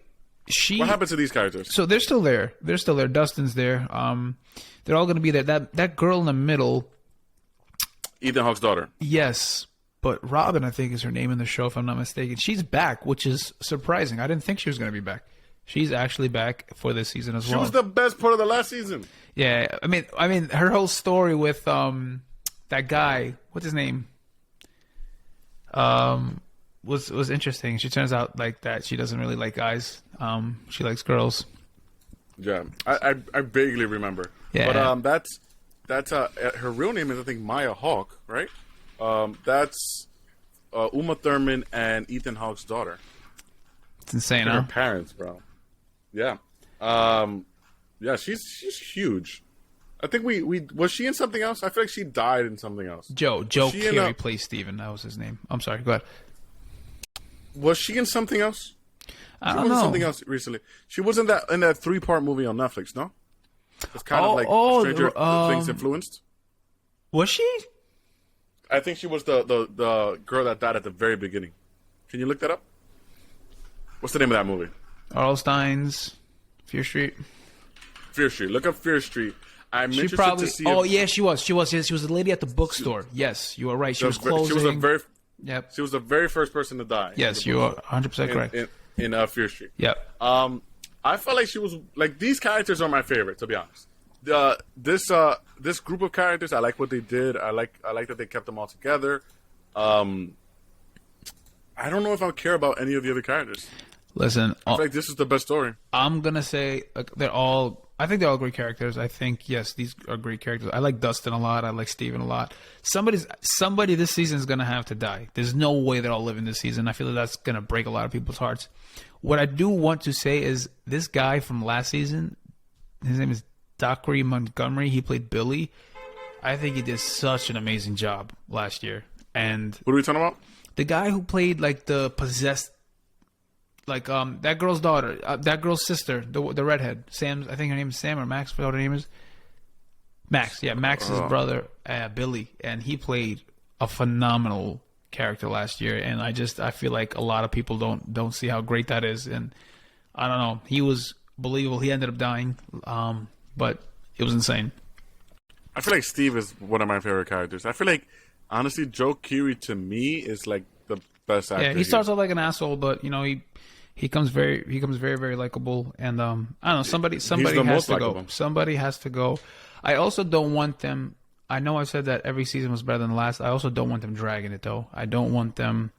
[SPEAKER 2] What happened to these characters?
[SPEAKER 1] So they're still there. Dustin's there. They're all going to be there. That girl in the middle,
[SPEAKER 2] Ethan Hawke's daughter.
[SPEAKER 1] Yes, but Robin, I think, is her name in the show, if I'm not mistaken. She's back, which is surprising. I didn't think she was going to be back. She's actually back for this season as well.
[SPEAKER 2] She was the best part of the last season.
[SPEAKER 1] Yeah, I mean, her whole story with that guy. What's his name? Was interesting. She turns out like that. She doesn't really like guys. She likes girls.
[SPEAKER 2] Yeah, I vaguely remember.
[SPEAKER 1] Yeah,
[SPEAKER 2] but that's her real name is I think Maya Hawke, right? That's Uma Thurman and Ethan Hawke's daughter.
[SPEAKER 1] It's insane,
[SPEAKER 2] Her
[SPEAKER 1] huh?
[SPEAKER 2] parents, bro. Yeah, yeah. She's huge. I think we was she in something else? I feel like she died in something else.
[SPEAKER 1] Joe Carey plays Steven. That was his name. I'm sorry. Go ahead.
[SPEAKER 2] Was she in something else?
[SPEAKER 1] I
[SPEAKER 2] She
[SPEAKER 1] don't
[SPEAKER 2] was in
[SPEAKER 1] know.
[SPEAKER 2] something else recently. She was in that 3-part movie on Netflix. No, it's kind of like Stranger Things influenced.
[SPEAKER 1] Was she?
[SPEAKER 2] I think she was the girl that died at the very beginning. Can you look that up? What's the name of that movie?
[SPEAKER 1] Earl Stein's Fear Street.
[SPEAKER 2] Fear Street. Look up Fear Street. I'm
[SPEAKER 1] She
[SPEAKER 2] interested
[SPEAKER 1] probably.
[SPEAKER 2] to see.
[SPEAKER 1] Yeah, she was. Yes, she was the lady at the bookstore. Yes, you are right. She was closing.
[SPEAKER 2] She was the very.
[SPEAKER 1] Yep.
[SPEAKER 2] She was the very first person to die.
[SPEAKER 1] Yes, you are 100% correct.
[SPEAKER 2] In Fear Street.
[SPEAKER 1] Yep.
[SPEAKER 2] I felt like she was like these characters are my favorite, to be honest. This group of characters, I like what they did. I like that they kept them all together. I don't know if I care about any of the other characters.
[SPEAKER 1] Listen,
[SPEAKER 2] I feel like this is the best story.
[SPEAKER 1] I'm gonna say I think they're all great characters. I think yes, these are great characters. I like Dustin a lot. I like Steven a lot. Somebody this season is gonna have to die. There's no way they're all living this season. I feel like that's gonna break a lot of people's hearts. What I do want to say is this guy from last season, his name is Zachary Montgomery. He played Billy. I think he did such an amazing job last year. And
[SPEAKER 2] What are we talking about?
[SPEAKER 1] the guy who played like the possessed, like that girl's daughter, that girl's sister, the redhead, Sam. I think her name is Sam or Max. What her name is? Max. Yeah, Max's brother, Billy, and he played a phenomenal character last year. And I feel like a lot of people don't see how great that is. And I don't know, he was believable. He ended up dying, but it was insane.
[SPEAKER 2] I feel like Steve is one of my favorite characters. I feel like honestly, Joe Keery to me is like the best actor.
[SPEAKER 1] Yeah, he starts off like an asshole, but you know he becomes very very likable. And I don't know, somebody has to go. Somebody has to go. I also don't want them. I know I said that every season was better than the last. I also don't want them dragging it though. I don't want them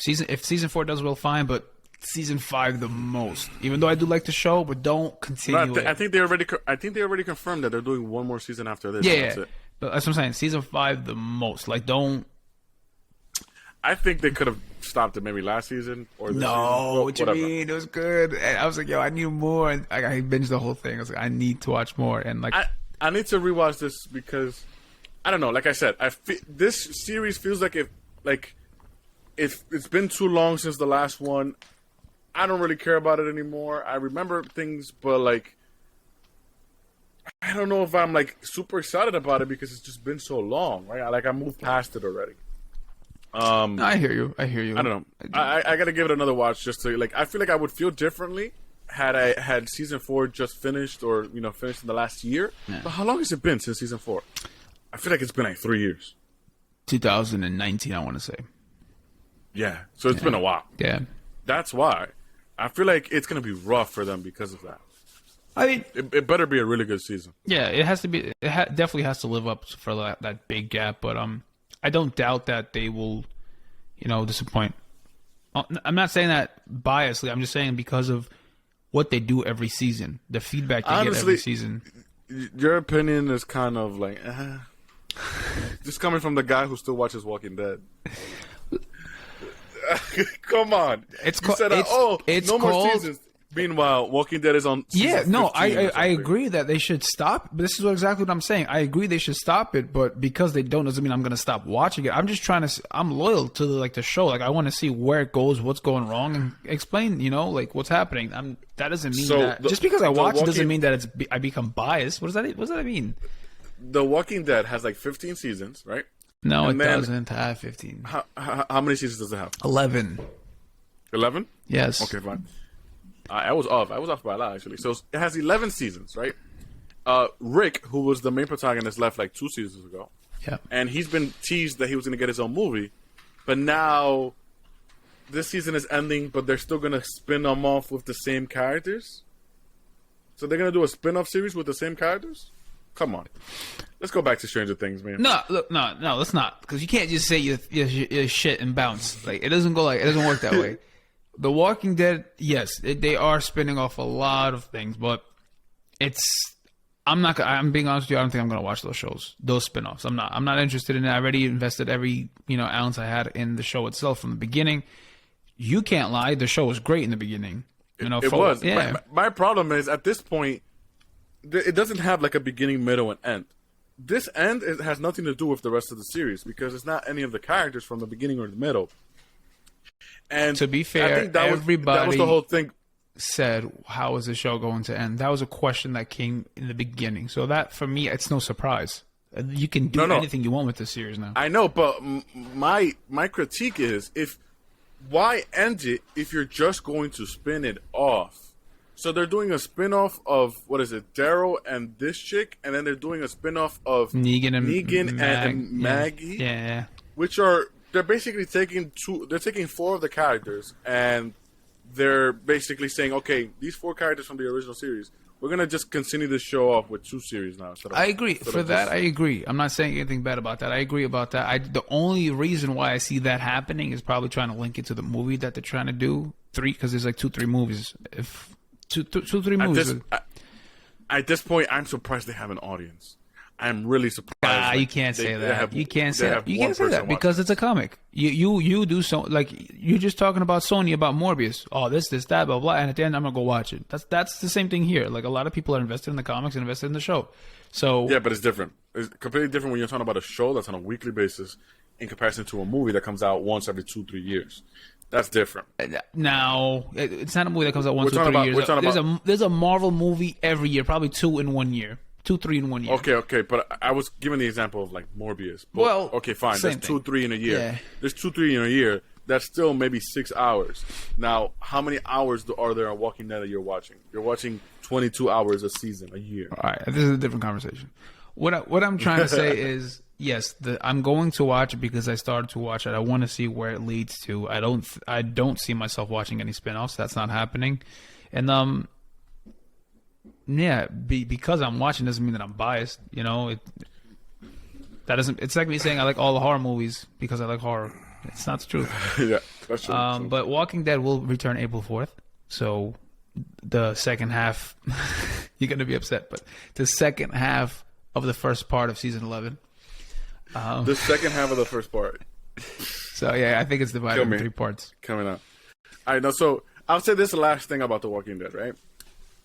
[SPEAKER 1] if season 4 does well, fine, but season 5 the most. Even though I do like the show, but don't continue.
[SPEAKER 2] I think they already confirmed that they're doing one more season after this.
[SPEAKER 1] Yeah,
[SPEAKER 2] that's it.
[SPEAKER 1] But that's what I'm saying. Season 5 the most. Like, don't.
[SPEAKER 2] I think they could have stopped it maybe last season or this season.
[SPEAKER 1] What you mean? It was good. And I was like, yo, I need more. And I binged the whole thing. I was like, I need to watch more. And like,
[SPEAKER 2] I need to rewatch this because I don't know. Like I said, this series feels like it's been too long since the last one. I don't really care about it anymore. I remember things, but like, I don't know if I'm like super excited about it because it's just been so long, right? Like I moved past it already.
[SPEAKER 1] I hear you.
[SPEAKER 2] I don't know. I got to give it another watch just to like. I feel like I would feel differently had season 4 just finished or finished in the last year. Yeah. But how long has it been since season 4? I feel like it's been like 3 years.
[SPEAKER 1] 2019, I want to say.
[SPEAKER 2] Yeah, so it's been a while.
[SPEAKER 1] Yeah.
[SPEAKER 2] That's why I feel like it's gonna be rough for them because of that.
[SPEAKER 1] I mean,
[SPEAKER 2] it better be a really good season.
[SPEAKER 1] Yeah, it has to be. It definitely has to live up for that big gap. But I don't doubt that they will, disappoint. I'm not saying that biasly. I'm just saying because of what they do every season, the feedback they get every season.
[SPEAKER 2] Your opinion is kind of like, just coming from the guy who still watches Walking Dead. Come on,
[SPEAKER 1] It's
[SPEAKER 2] you said,
[SPEAKER 1] it's
[SPEAKER 2] no
[SPEAKER 1] called,
[SPEAKER 2] more seasons. Meanwhile, Walking Dead is on season 15
[SPEAKER 1] I agree that they should stop. But this is exactly what I'm saying. I agree they should stop it, but because they don't doesn't mean I'm going to stop watching it. I'm just trying to. I'm loyal to the show. Like I want to see where it goes, what's going wrong, and explain. What's happening. That doesn't mean that just because I watch it doesn't mean that I become biased. What does that mean?
[SPEAKER 2] The Walking Dead has like 15 seasons, right?
[SPEAKER 1] No, it doesn't have 15.
[SPEAKER 2] How many seasons does it have?
[SPEAKER 1] 11.
[SPEAKER 2] 11?
[SPEAKER 1] Yes.
[SPEAKER 2] Okay, fine. I was off. I was off by a lot, actually. So it has 11 seasons, right? Rick, who was the main protagonist, left like 2 seasons ago.
[SPEAKER 1] Yeah.
[SPEAKER 2] And he's been teased that he was going to get his own movie. But now this season is ending, but they're still going to spin them off with the same characters? So they're going to do a spin-off series with the same characters? Come on. Let's go back to Stranger Things, man.
[SPEAKER 1] No, let's not. Because you can't just say your shit and bounce. Like, it doesn't work that way. The Walking Dead, yes, they are spinning off a lot of things, but I'm being honest with you, I don't think I'm going to watch those shows, those spin-offs. I'm not interested in it. I already invested every, ounce I had in the show itself from the beginning. You can't lie, the show was great in the beginning.
[SPEAKER 2] It was. Yeah. My problem is, at this point, it doesn't have like a beginning, middle, and end. This end has nothing to do with the rest of the series because it's not any of the characters from the beginning or the middle. And
[SPEAKER 1] to be fair,
[SPEAKER 2] I think
[SPEAKER 1] everybody
[SPEAKER 2] that was the whole thing.
[SPEAKER 1] Said, how is the show going to end? That was a question that came in the beginning. So that, for me, it's no surprise. You can do anything you want with the series now.
[SPEAKER 2] I know, but my critique is, why end it if you're just going to spin it off? So they're doing a spin-off of, what is it, Daryl and this chick, and then they're doing a spin-off of Negan and Maggie.
[SPEAKER 1] Yeah.
[SPEAKER 2] Which they're basically taking 4 of the characters, and they're basically saying, okay, these 4 characters from the original series, we're going to just continue this show off with 2 series now.
[SPEAKER 1] I agree. I agree. I'm not saying anything bad about that. I agree about that. The only reason why I see that happening is probably trying to link it to the movie that they're trying to do. 3, because there's like 2-3 movies. If 2-3 movies.
[SPEAKER 2] At this point, I'm surprised they have an audience. I'm really surprised.
[SPEAKER 1] You can't say that. You can't say that because it's a comic. You do so, like, you're just talking about Sony, about Morbius. Oh, this, that, blah, blah. And at the end, I'm going to go watch it. That's the same thing here. Like, a lot of people are invested in the comics and invested in the show. So
[SPEAKER 2] yeah, but it's different. It's completely different when you're talking about a show that's on a weekly basis in comparison to a movie that comes out once every 2-3 years. That's different.
[SPEAKER 1] Now, it's not a movie that comes out once or 3 years. There's a Marvel movie every year, probably 2 in 1 year. 2-3 in 1 year.
[SPEAKER 2] Okay, but I was giving the example of like Morbius. But,
[SPEAKER 1] well,
[SPEAKER 2] okay, fine. There's 2-3 in a year.
[SPEAKER 1] Yeah.
[SPEAKER 2] There's 2-3 in a year. That's still maybe 6 hours. Now, how many hours are there on Walking Dead that you're watching? You're watching 22 hours a season, a year.
[SPEAKER 1] All right, this is a different conversation. What I'm trying to say is, yes, I'm going to watch it because I started to watch it. I want to see where it leads to. I don't see myself watching any spinoffs. That's not happening, and yeah, because I'm watching doesn't mean that I'm biased. That doesn't. It's like me saying I like all the horror movies because I like horror. It's not the truth.
[SPEAKER 2] Yeah, that's true.
[SPEAKER 1] But Walking Dead will return April 4th. So the second half, you're gonna be upset, but the second half of the first part of season 11.
[SPEAKER 2] The second half of the first part.
[SPEAKER 1] So yeah, I think it's divided in 3 parts.
[SPEAKER 2] Coming up. All right, now so I'll say this last thing about The Walking Dead, right?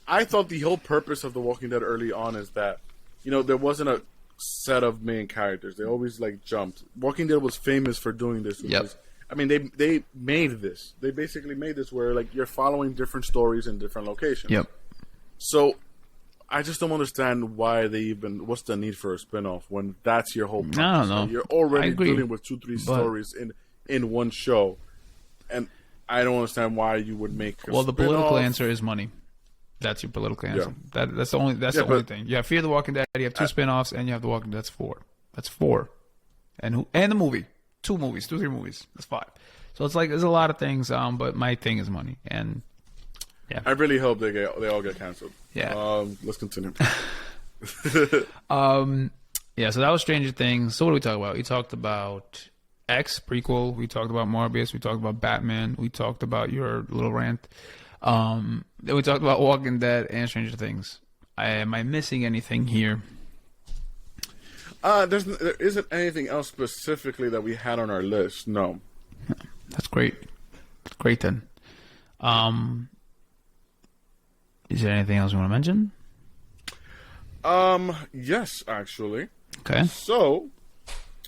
[SPEAKER 2] I thought the whole purpose of The Walking Dead early on is that, there wasn't a set of main characters. They always like jumped. Walking Dead was famous for doing this.
[SPEAKER 1] Yep.
[SPEAKER 2] I mean, they made this. They basically made this where like you're following different stories in different locations.
[SPEAKER 1] Yep.
[SPEAKER 2] So I just don't understand why what's the need for a spinoff when that's your whole purpose.
[SPEAKER 1] I don't know.
[SPEAKER 2] You're already dealing with 2-3 stories in one show. And I don't understand why you would make a
[SPEAKER 1] the political answer is money. That's your political answer. Yeah. That's the only thing. You have Fear the Walking Dead, you have 2 spinoffs, and you have The Walking Dead. That's 4. That's 4. And the movie. 2 movies, 2-3 movies. That's 5. So it's like there's a lot of things. But my thing is money, and yeah,
[SPEAKER 2] I really hope they all get canceled.
[SPEAKER 1] Yeah.
[SPEAKER 2] Let's continue.
[SPEAKER 1] Yeah. So that was Stranger Things. So what do we talk about? We talked about X prequel. We talked about Morbius. We talked about Batman. We talked about your little rant. Then we talked about Walking Dead and Stranger Things. Am I missing anything here?
[SPEAKER 2] There isn't anything else specifically that we had on our list. No.
[SPEAKER 1] That's great. Great then. Is there anything else you want to mention?
[SPEAKER 2] Yes, actually.
[SPEAKER 1] Okay.
[SPEAKER 2] So,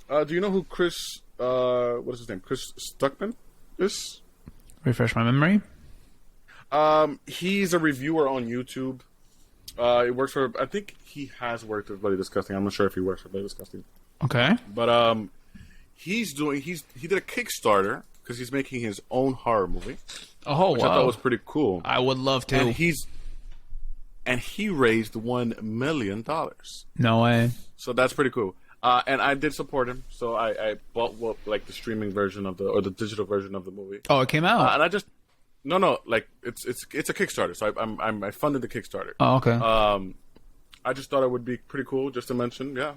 [SPEAKER 2] do you know who Chris? What is his name? Chris Stuckman is?
[SPEAKER 1] Refresh my memory.
[SPEAKER 2] He's a reviewer on YouTube. He works for. I think he has worked with Bloody Disgusting. I'm not sure if he works for Bloody Disgusting.
[SPEAKER 1] Okay.
[SPEAKER 2] But he did a Kickstarter because he's making his own horror movie.
[SPEAKER 1] Oh,
[SPEAKER 2] which
[SPEAKER 1] wow.
[SPEAKER 2] I thought was pretty cool.
[SPEAKER 1] I would love to.
[SPEAKER 2] And he raised $1 million.
[SPEAKER 1] No way.
[SPEAKER 2] So that's pretty cool. And I did support him. So I bought the streaming version or the digital version of the movie.
[SPEAKER 1] Oh, it came out.
[SPEAKER 2] And I just it's a Kickstarter. So I funded the Kickstarter.
[SPEAKER 1] Oh, okay.
[SPEAKER 2] I just thought it would be pretty cool just to mention. Yeah.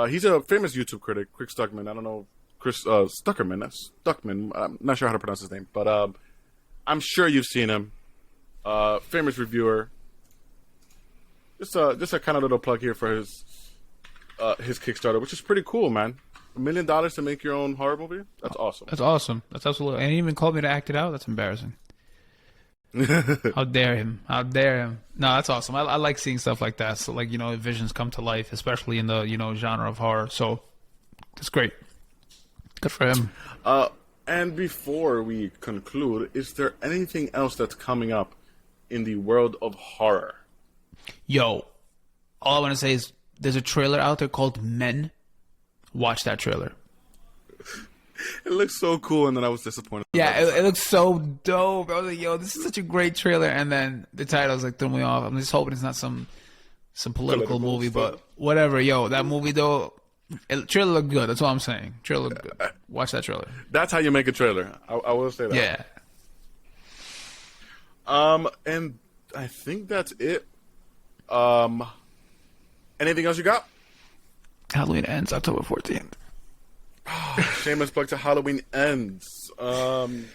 [SPEAKER 2] He's a famous YouTube critic, Chris Stuckman. I don't know, Chris Stuckerman. Stuckman. I'm not sure how to pronounce his name, but I'm sure you've seen him. Famous reviewer. Just a kind of little plug here for his Kickstarter, which is pretty cool, man. $1 million to make your own horror movie? That's awesome.
[SPEAKER 1] That's awesome. That's absolutely. And he even called me to act it out. That's embarrassing. How dare him? How dare him? No, that's awesome. I like seeing stuff like that. So, visions come to life, especially in the genre of horror. So, that's great. Good for him.
[SPEAKER 2] And before we conclude, is there anything else that's coming up in the world of horror?
[SPEAKER 1] Yo, all I want to say is there's a trailer out there called Men. Watch that trailer.
[SPEAKER 2] It looks so cool, and then I was disappointed.
[SPEAKER 1] Yeah, it looks so dope. I was like, yo, this is such a great trailer. And then the title's threw me off. I'm just hoping it's not some political movie,
[SPEAKER 2] stuff.
[SPEAKER 1] but whatever. Yo, that movie, though, trailer looked good. That's all I'm saying. Trailer looked good. Watch that trailer.
[SPEAKER 2] That's how you make a trailer. I will say that.
[SPEAKER 1] Yeah.
[SPEAKER 2] And I think that's it. Anything else you got?
[SPEAKER 1] Halloween ends October 14th.
[SPEAKER 2] Shameless plug to Halloween ends. I'm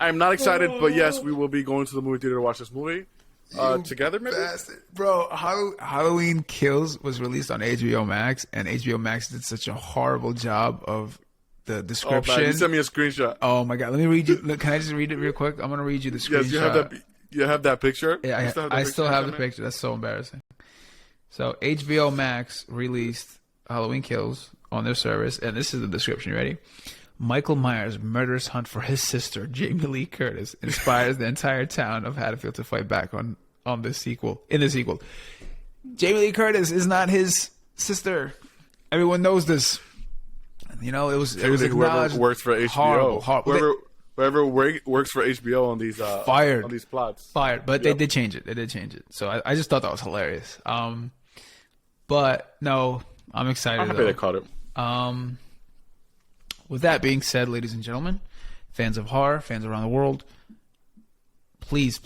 [SPEAKER 2] not excited, but yes, we will be going to the movie theater to watch this movie together. Maybe,
[SPEAKER 1] bro. Halloween Kills was released on HBO Max, and HBO Max did such a horrible job of the description.
[SPEAKER 2] Oh, man. You sent me a screenshot.
[SPEAKER 1] Oh my god, let me read you. Look, can I just read it real quick? I'm gonna read you the screenshot.
[SPEAKER 2] Yes, you have that picture.
[SPEAKER 1] Yeah, I still have the picture. That's so embarrassing. So HBO Max released Halloween Kills on their service, and this is the description. You ready? Michael Myers' murderous hunt for his sister, Jamie Lee Curtis, inspires the entire town of Haddonfield to fight back on this sequel. In the sequel, Jamie Lee Curtis is not his sister. Everyone knows this. It was
[SPEAKER 2] whoever works for HBO.
[SPEAKER 1] Horrible.
[SPEAKER 2] Whoever works for HBO on these
[SPEAKER 1] fired
[SPEAKER 2] on these plots.
[SPEAKER 1] Fired, but they did change it. So I just thought that was hilarious. But no, I'm excited.
[SPEAKER 2] I'm happy they caught it.
[SPEAKER 1] With that being said, ladies and gentlemen, fans of horror, fans around the world, please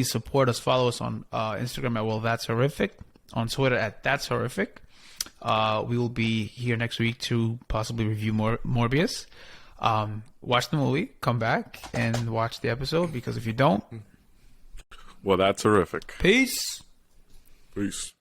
[SPEAKER 1] support us. Follow us on Instagram at Well That's Horrific, on Twitter at That's Horrific. We will be here next week to possibly review Morbius. Watch the movie, come back, and watch the episode, because if you don't,
[SPEAKER 2] well, that's horrific.
[SPEAKER 1] Peace.
[SPEAKER 2] Peace.